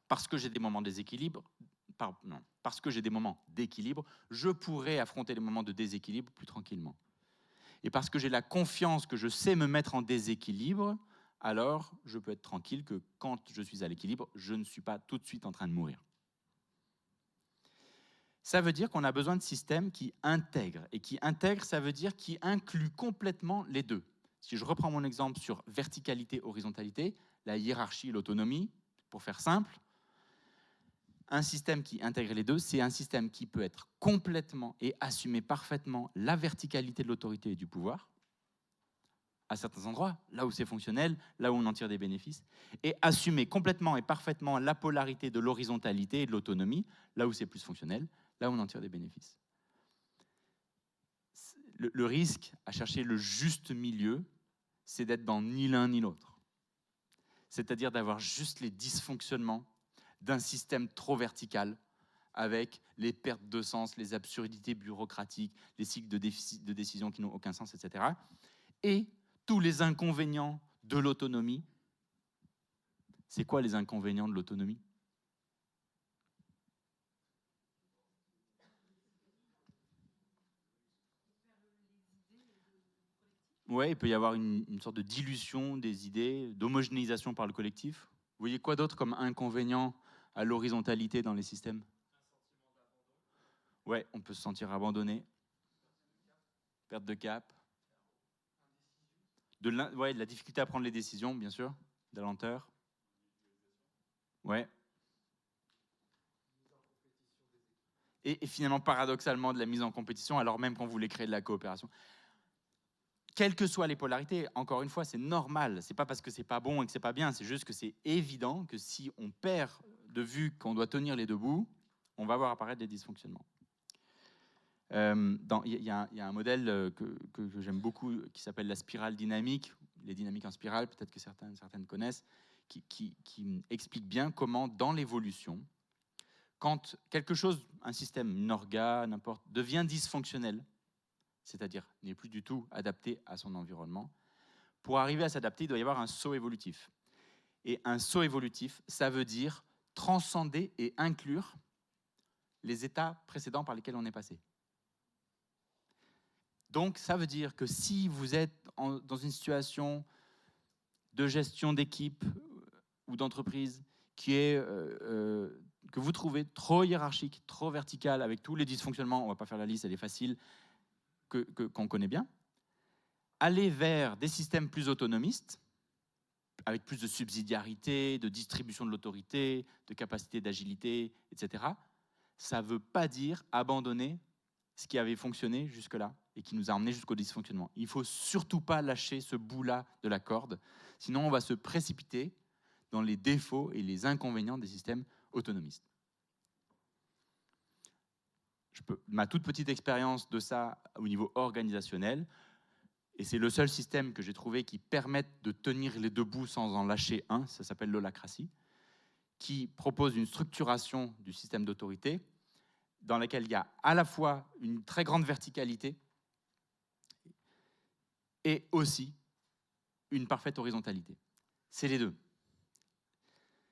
Parce que j'ai des moments de déséquilibre, parce que j'ai des moments d'équilibre, je pourrais affronter les moments de déséquilibre plus tranquillement. Et parce que j'ai la confiance que je sais me mettre en déséquilibre, alors je peux être tranquille que quand je suis à l'équilibre, je ne suis pas tout de suite en train de mourir. Ça veut dire qu'on a besoin de systèmes qui intègrent. Et qui intègrent, ça veut dire qui incluent complètement les deux. Si je reprends mon exemple sur verticalité, horizontalité, la hiérarchie, l'autonomie, pour faire simple, un système qui intègre les deux, c'est un système qui peut être complètement et assumer parfaitement la verticalité de l'autorité et du pouvoir, à certains endroits, là où c'est fonctionnel, là où on en tire des bénéfices, et assumer complètement et parfaitement la polarité de l'horizontalité et de l'autonomie, là où c'est plus fonctionnel, là où on en tire des bénéfices. Le risque à chercher le juste milieu, c'est d'être dans ni l'un ni l'autre. C'est-à-dire d'avoir juste les dysfonctionnements d'un système trop vertical, avec les pertes de sens, les absurdités bureaucratiques, les cycles de décision qui n'ont aucun sens, etc. Et tous les inconvénients de l'autonomie. C'est quoi les inconvénients de l'autonomie ? Ouais, il peut y avoir une sorte de dilution des idées, d'homogénéisation par le collectif. Vous voyez quoi d'autre comme inconvénient à l'horizontalité dans les systèmes ? Ouais, on peut se sentir abandonné. Perte de cap. De la difficulté à prendre les décisions, bien sûr. De la lenteur. Ouais. Et finalement, paradoxalement, de la mise en compétition, alors même qu'on voulait créer de la coopération. Quelles que soient les polarités, encore une fois, c'est normal. C'est pas parce que c'est pas bon et que c'est pas bien, c'est juste que c'est évident que si on perd de vue qu'on doit tenir les deux bouts, on va voir apparaître des dysfonctionnements. Il y a un modèle que j'aime beaucoup qui s'appelle la spirale dynamique, les dynamiques en spirale, peut-être que certaines connaissent, qui explique bien comment, dans l'évolution, quand quelque chose, un système, une organe, n'importe, devient dysfonctionnel, c'est-à-dire n'est plus du tout adapté à son environnement, pour arriver à s'adapter, il doit y avoir un saut évolutif. Et un saut évolutif, ça veut dire transcender et inclure les états précédents par lesquels on est passé. Donc, ça veut dire que si vous êtes dans une situation de gestion d'équipe ou d'entreprise qui est, que vous trouvez trop hiérarchique, trop verticale, avec tous les dysfonctionnements, on ne va pas faire la liste, elle est facile, qu'on connaît bien, allez vers des systèmes plus autonomistes, avec plus de subsidiarité, de distribution de l'autorité, de capacité d'agilité, etc. Ça ne veut pas dire abandonner ce qui avait fonctionné jusque-là et qui nous a emmenés jusqu'au dysfonctionnement. Il ne faut surtout pas lâcher ce bout-là de la corde, sinon on va se précipiter dans les défauts et les inconvénients des systèmes autonomistes. Ma toute petite expérience de ça au niveau organisationnel, et c'est le seul système que j'ai trouvé qui permette de tenir les deux bouts sans en lâcher un, ça s'appelle l'holacratie, qui propose une structuration du système d'autorité dans laquelle il y a à la fois une très grande verticalité et aussi une parfaite horizontalité. C'est les deux.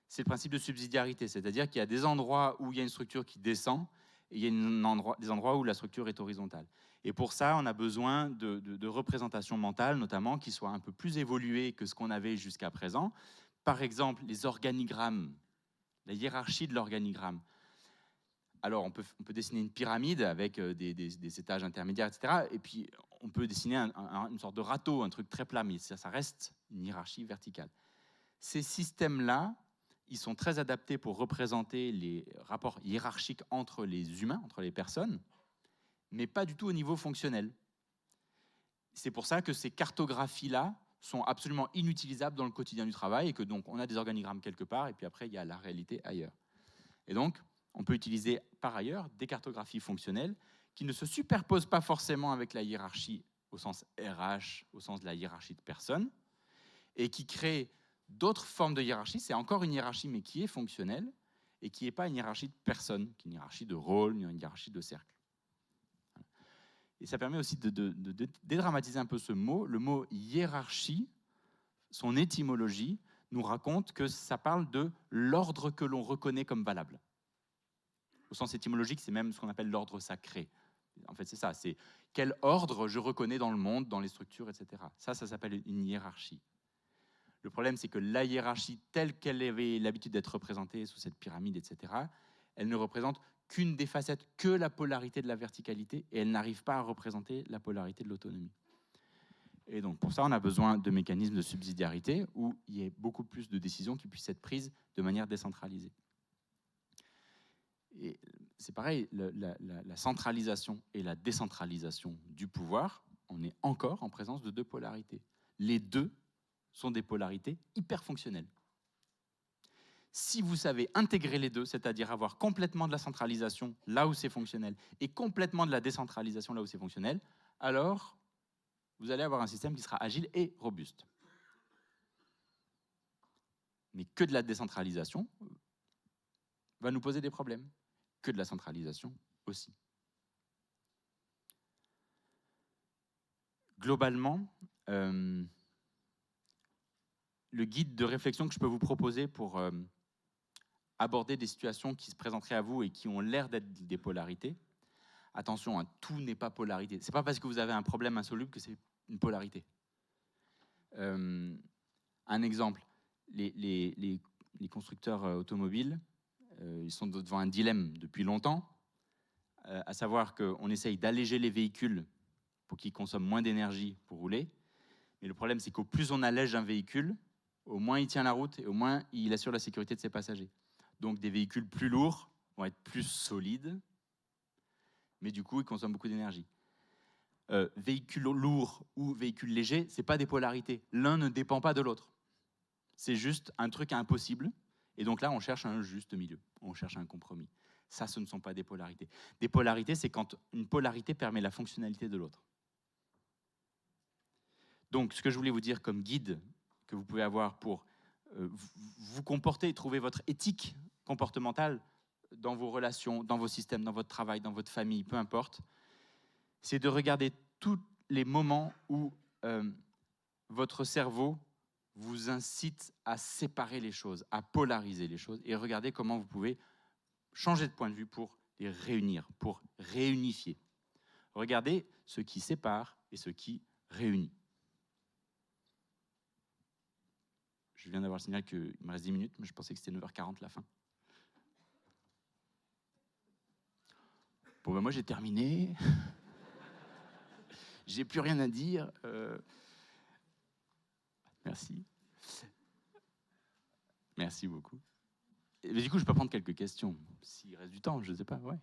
C'est le principe de subsidiarité, c'est-à-dire qu'il y a des endroits où il y a une structure qui descend et il y a des endroits où la structure est horizontale. Et pour ça, on a besoin de représentations mentales, notamment, qui soient un peu plus évoluées que ce qu'on avait jusqu'à présent. Par exemple, les organigrammes, la hiérarchie de l'organigramme. Alors, on peut dessiner une pyramide avec des étages intermédiaires, etc. Et puis, on peut dessiner une sorte de râteau, un truc très plat, mais ça reste une hiérarchie verticale. Ces systèmes-là, ils sont très adaptés pour représenter les rapports hiérarchiques entre les humains, entre les personnes, mais pas du tout au niveau fonctionnel. C'est pour ça que ces cartographies-là sont absolument inutilisables dans le quotidien du travail et que donc on a des organigrammes quelque part et puis après il y a la réalité ailleurs. Et donc, on peut utiliser par ailleurs des cartographies fonctionnelles qui ne se superposent pas forcément avec la hiérarchie au sens RH, au sens de la hiérarchie de personnes, et qui créent d'autres formes de hiérarchie. C'est encore une hiérarchie, mais qui est fonctionnelle, et qui n'est pas une hiérarchie de personnes, qui est une hiérarchie de rôle, une hiérarchie de cercle. Et ça permet aussi de dédramatiser un peu ce mot. Le mot hiérarchie, son étymologie, nous raconte que ça parle de l'ordre que l'on reconnaît comme valable. Au sens étymologique, c'est même ce qu'on appelle l'ordre sacré. En fait, c'est ça, c'est quel ordre je reconnais dans le monde, dans les structures, etc. Ça s'appelle une hiérarchie. Le problème, c'est que la hiérarchie telle qu'elle avait l'habitude d'être représentée sous cette pyramide, etc., elle ne représente qu'une des facettes, que la polarité de la verticalité, et elle n'arrive pas à représenter la polarité de l'autonomie. Et donc, pour ça, on a besoin de mécanismes de subsidiarité où il y ait beaucoup plus de décisions qui puissent être prises de manière décentralisée. Et c'est pareil, la centralisation et la décentralisation du pouvoir, on est encore en présence de deux polarités. Les deux sont des polarités hyper fonctionnelles. Si vous savez intégrer les deux, c'est-à-dire avoir complètement de la centralisation là où c'est fonctionnel et complètement de la décentralisation là où c'est fonctionnel, alors vous allez avoir un système qui sera agile et robuste. Mais que de la décentralisation va nous poser des problèmes. Que de la centralisation aussi. Globalement, le guide de réflexion que je peux vous proposer pour aborder des situations qui se présenteraient à vous et qui ont l'air d'être des polarités, attention, hein, tout n'est pas polarité. Ce n'est pas parce que vous avez un problème insoluble que c'est une polarité. Un exemple, les constructeurs automobiles, ils sont devant un dilemme depuis longtemps, à savoir qu'on essaye d'alléger les véhicules pour qu'ils consomment moins d'énergie pour rouler. Mais le problème, c'est qu'au plus on allège un véhicule, au moins il tient la route et au moins il assure la sécurité de ses passagers. Donc des véhicules plus lourds vont être plus solides, mais du coup, ils consomment beaucoup d'énergie. Véhicules lourds ou véhicules légers, ce n'est pas des polarités. L'un ne dépend pas de l'autre. C'est juste un truc impossible. Et donc là, on cherche un juste milieu. On cherche un compromis. Ça, ce ne sont pas des polarités. Des polarités, c'est quand une polarité permet la fonctionnalité de l'autre. Donc, ce que je voulais vous dire comme guide que vous pouvez avoir pour vous comporter et trouver votre éthique comportementale dans vos relations, dans vos systèmes, dans votre travail, dans votre famille, peu importe, c'est de regarder tous les moments où votre cerveau vous incite à séparer les choses, à polariser les choses, et regarder comment vous pouvez changer de point de vue pour les réunir, pour réunifier. Regardez ce qui sépare et ce qui réunit. Je viens d'avoir le signal qu'il me reste 10 minutes, mais je pensais que c'était 9h40 la fin. Bon, ben moi j'ai terminé. J'ai plus rien à dire. Merci. Merci beaucoup. Mais du coup, je peux prendre quelques questions. S'il reste du temps, je ne sais pas. Ouais.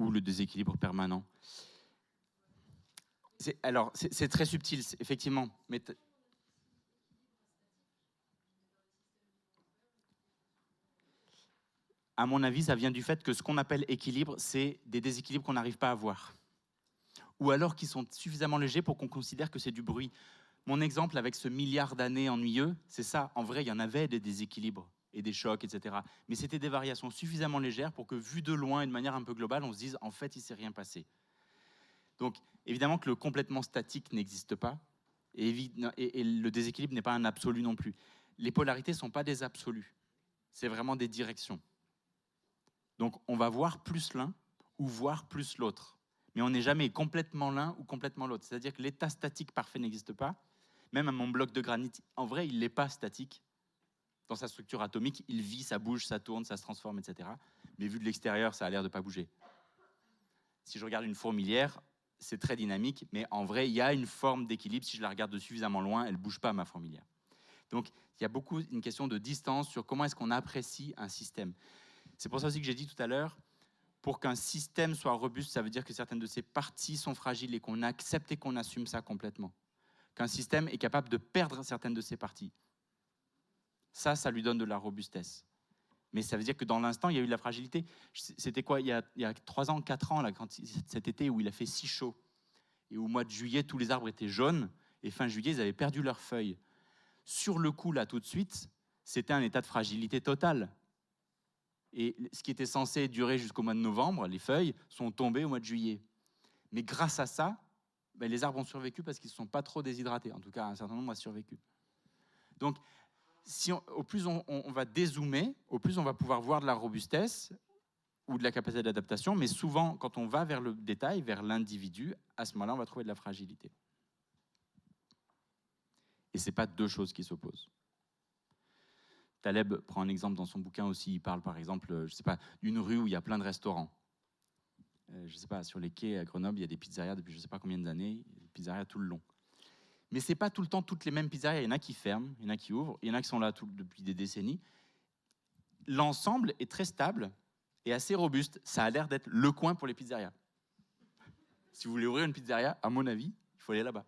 ou le déséquilibre permanent. C'est très subtil, effectivement. Mais à mon avis, ça vient du fait que ce qu'on appelle équilibre, c'est des déséquilibres qu'on n'arrive pas à voir. Ou alors qui sont suffisamment légers pour qu'on considère que c'est du bruit. Mon exemple avec ce milliard d'années ennuyeux, c'est ça. En vrai, il y en avait des déséquilibres et des chocs, etc. Mais c'était des variations suffisamment légères pour que, vu de loin et de manière un peu globale, on se dise, en fait, il ne s'est rien passé. Donc, évidemment que le complètement statique n'existe pas, et le déséquilibre n'est pas un absolu non plus. Les polarités ne sont pas des absolus, c'est vraiment des directions. Donc, on va voir plus l'un ou voir plus l'autre. Mais on n'est jamais complètement l'un ou complètement l'autre. C'est-à-dire que l'état statique parfait n'existe pas. Même mon bloc de granit, en vrai, il n'est pas statique. Dans sa structure atomique, il vit, ça bouge, ça tourne, ça se transforme, etc. Mais vu de l'extérieur, ça a l'air de ne pas bouger. Si je regarde une fourmilière, c'est très dynamique, mais en vrai, il y a une forme d'équilibre. Si je la regarde de suffisamment loin, elle ne bouge pas, ma fourmilière. Donc, il y a beaucoup une question de distance sur comment est-ce qu'on apprécie un système. C'est pour ça aussi que j'ai dit tout à l'heure, pour qu'un système soit robuste, ça veut dire que certaines de ses parties sont fragiles et qu'on accepte et qu'on assume ça complètement. Qu'un système est capable de perdre certaines de ses parties. Ça lui donne de la robustesse. Mais ça veut dire que dans l'instant, il y a eu de la fragilité. C'était quoi, il y a 3 ans, 4 ans, là, cet été où il a fait si chaud, et au mois de juillet, tous les arbres étaient jaunes, et fin juillet, ils avaient perdu leurs feuilles. Sur le coup, là, tout de suite, c'était un état de fragilité totale. Et ce qui était censé durer jusqu'au mois de novembre, les feuilles, sont tombées au mois de juillet. Mais grâce à ça, les arbres ont survécu parce qu'ils ne se sont pas trop déshydratés. En tout cas, un certain nombre a survécu. Donc, au plus on va dézoomer, au plus on va pouvoir voir de la robustesse ou de la capacité d'adaptation, mais souvent, quand on va vers le détail, vers l'individu, à ce moment-là, on va trouver de la fragilité. Et ce n'est pas deux choses qui s'opposent. Taleb prend un exemple dans son bouquin aussi, il parle par exemple, je sais pas, d'une rue où il y a plein de restaurants. Je ne sais pas, sur les quais à Grenoble, il y a des pizzerias depuis je ne sais pas combien d'années, des pizzerias tout le long. Mais ce n'est pas tout le temps toutes les mêmes pizzerias, il y en a qui ferment, il y en a qui ouvrent, il y en a qui sont là depuis des décennies. L'ensemble est très stable et assez robuste. Ça a l'air d'être le coin pour les pizzerias. Si vous voulez ouvrir une pizzeria, à mon avis, il faut aller là-bas.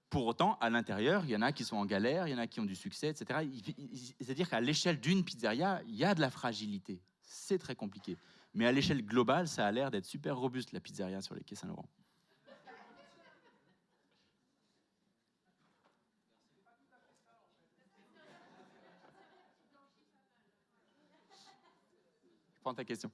Pour autant, à l'intérieur, il y en a qui sont en galère, il y en a qui ont du succès, etc. C'est-à-dire qu'à l'échelle d'une pizzeria, il y a de la fragilité. C'est très compliqué. Mais à l'échelle globale, ça a l'air d'être super robuste, la pizzeria sur les quais Saint-Laurent. Je prends ta question.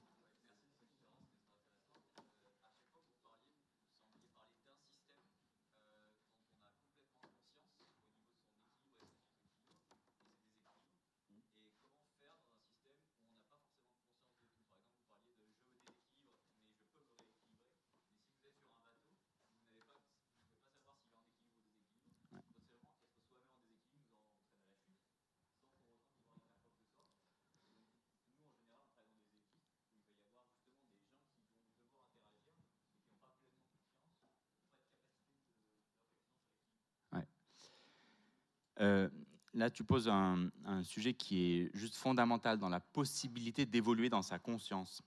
Là, tu poses un sujet qui est juste fondamental dans la possibilité d'évoluer dans sa conscience.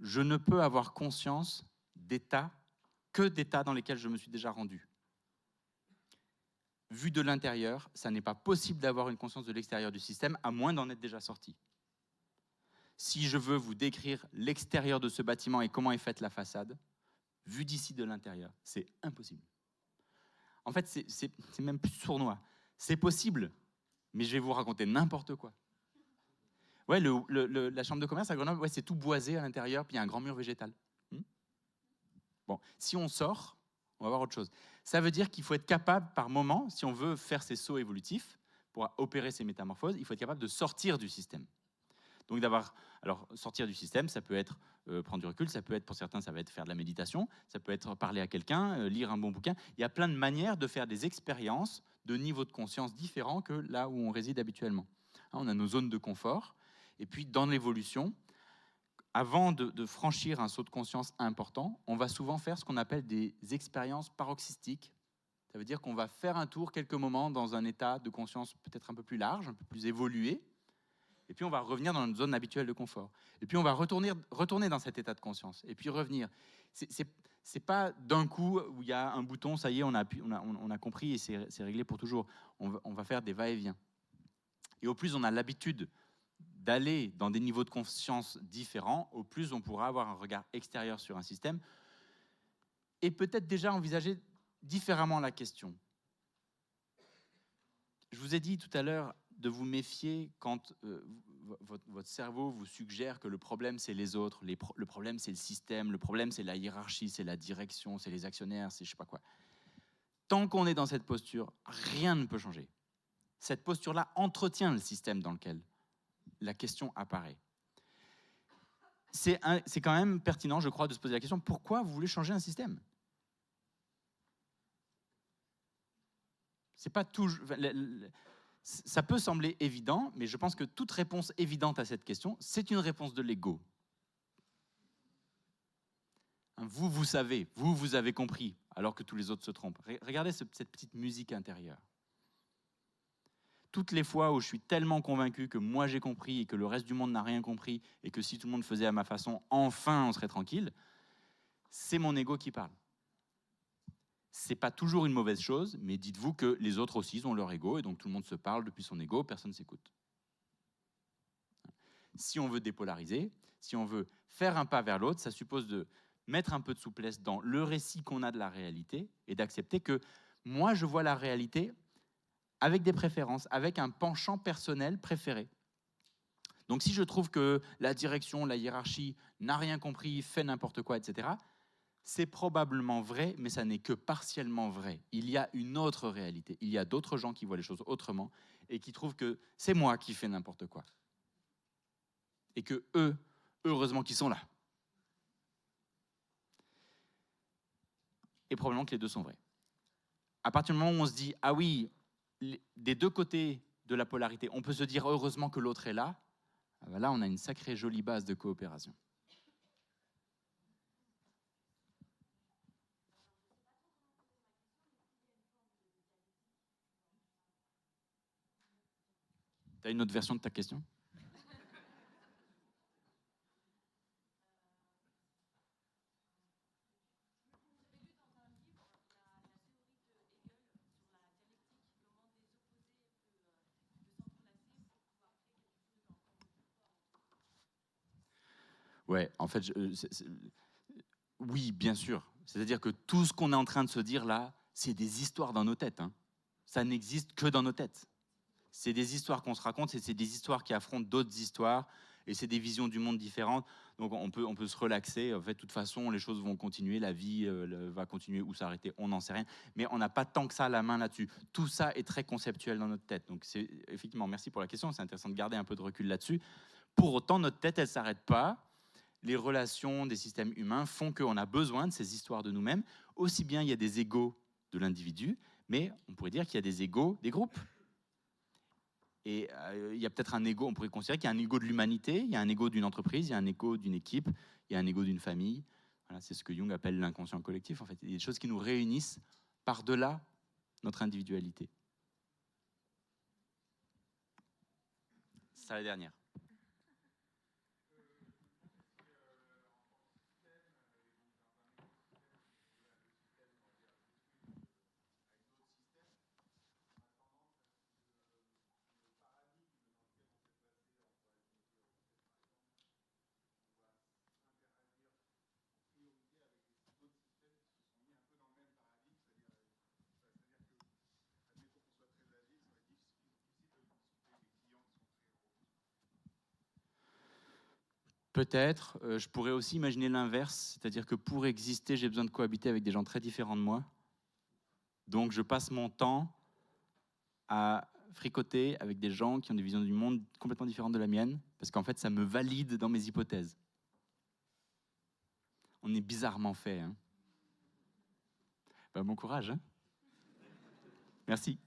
Je ne peux avoir conscience d'états que d'états dans lesquels je me suis déjà rendu. Vu de l'intérieur, ça n'est pas possible d'avoir une conscience de l'extérieur du système, à moins d'en être déjà sorti. Si je veux vous décrire l'extérieur de ce bâtiment et comment est faite la façade, vu d'ici de l'intérieur, c'est impossible. En fait, c'est même plus sournois. C'est possible, mais je vais vous raconter n'importe quoi. Ouais, la chambre de commerce à Grenoble, ouais, c'est tout boisé à l'intérieur, puis il y a un grand mur végétal. Bon, si on sort, on va voir autre chose. Ça veut dire qu'il faut être capable, par moment, si on veut faire ces sauts évolutifs, pour opérer ces métamorphoses, il faut être capable de sortir du système. Donc alors sortir du système, ça peut être prendre du recul, ça peut être, pour certains, ça va être faire de la méditation, ça peut être parler à quelqu'un, lire un bon bouquin. Il y a plein de manières de faire des expériences de niveaux de conscience différents que là où on réside habituellement. On a nos zones de confort, et puis dans l'évolution, avant de franchir un saut de conscience important, on va souvent faire ce qu'on appelle des expériences paroxystiques. Ça veut dire qu'on va faire un tour quelques moments dans un état de conscience peut-être un peu plus large, un peu plus évolué, Et puis on va revenir dans notre zone habituelle de confort. Et puis on va retourner dans cet état de conscience. Et puis revenir. C'est pas d'un coup où il y a un bouton, ça y est, on a compris et c'est réglé pour toujours. On va faire des va-et-vient. Et au plus on a l'habitude d'aller dans des niveaux de conscience différents, au plus on pourra avoir un regard extérieur sur un système et peut-être déjà envisager différemment la question. Je vous ai dit tout à l'heure de vous méfier quand votre cerveau vous suggère que le problème c'est les autres, le problème c'est le système, le problème c'est la hiérarchie, c'est la direction, c'est les actionnaires, c'est je sais pas quoi. Tant qu'on est dans cette posture, rien ne peut changer. Cette posture-là entretient le système dans lequel la question apparaît. C'est quand même pertinent, je crois, de se poser la question, pourquoi vous voulez changer un système ? C'est pas toujours... Ça peut sembler évident, mais je pense que toute réponse évidente à cette question, c'est une réponse de l'ego. Vous savez, vous avez compris, alors que tous les autres se trompent. Regardez cette petite musique intérieure. Toutes les fois où je suis tellement convaincu que moi j'ai compris et que le reste du monde n'a rien compris et que si tout le monde faisait à ma façon, enfin on serait tranquille, c'est mon ego qui parle. C'est pas toujours une mauvaise chose, mais dites-vous que les autres aussi ont leur ego et donc tout le monde se parle depuis son ego, personne ne s'écoute. Si on veut dépolariser, si on veut faire un pas vers l'autre, ça suppose de mettre un peu de souplesse dans le récit qu'on a de la réalité et d'accepter que moi je vois la réalité avec des préférences, avec un penchant personnel préféré. Donc si je trouve que la direction, la hiérarchie n'a rien compris, fait n'importe quoi, etc., c'est probablement vrai, mais ça n'est que partiellement vrai. Il y a une autre réalité. Il y a d'autres gens qui voient les choses autrement et qui trouvent que c'est moi qui fais n'importe quoi. Et que eux, heureusement qu'ils sont là. Et probablement que les deux sont vrais. À partir du moment où on se dit, ah oui, des deux côtés de la polarité, on peut se dire heureusement que l'autre est là, là on a une sacrée jolie base de coopération. Tu as une autre version de ta question ? Ouais, en fait, oui, bien sûr. C'est-à-dire que tout ce qu'on est en train de se dire là, c'est des histoires dans nos têtes. Hein. Ça n'existe que dans nos têtes. C'est des histoires qu'on se raconte, et c'est des histoires qui affrontent d'autres histoires, et c'est des visions du monde différentes. Donc on peut se relaxer. En fait, de toute façon, les choses vont continuer, la vie va continuer ou s'arrêter, on n'en sait rien. Mais on n'a pas tant que ça la main là-dessus. Tout ça est très conceptuel dans notre tête. Donc c'est effectivement, merci pour la question. C'est intéressant de garder un peu de recul là-dessus. Pour autant, notre tête, elle ne s'arrête pas. Les relations des systèmes humains font qu'on a besoin de ces histoires de nous-mêmes. Aussi bien, il y a des égos de l'individu, mais on pourrait dire qu'il y a des égos des groupes. Et il y a peut-être un ego, on pourrait considérer qu'il y a un ego de l'humanité, il y a un ego d'une entreprise, il y a un ego d'une équipe, il y a un ego d'une famille. Voilà, c'est ce que Jung appelle l'inconscient collectif. En fait, il y a des choses qui nous réunissent par-delà notre individualité. C'est la dernière. Peut-être, je pourrais aussi imaginer l'inverse, c'est-à-dire que pour exister, j'ai besoin de cohabiter avec des gens très différents de moi. Donc je passe mon temps à fricoter avec des gens qui ont des visions du monde complètement différentes de la mienne, parce qu'en fait, ça me valide dans mes hypothèses. On est bizarrement fait. Hein. Ben, bon courage. Hein. Merci.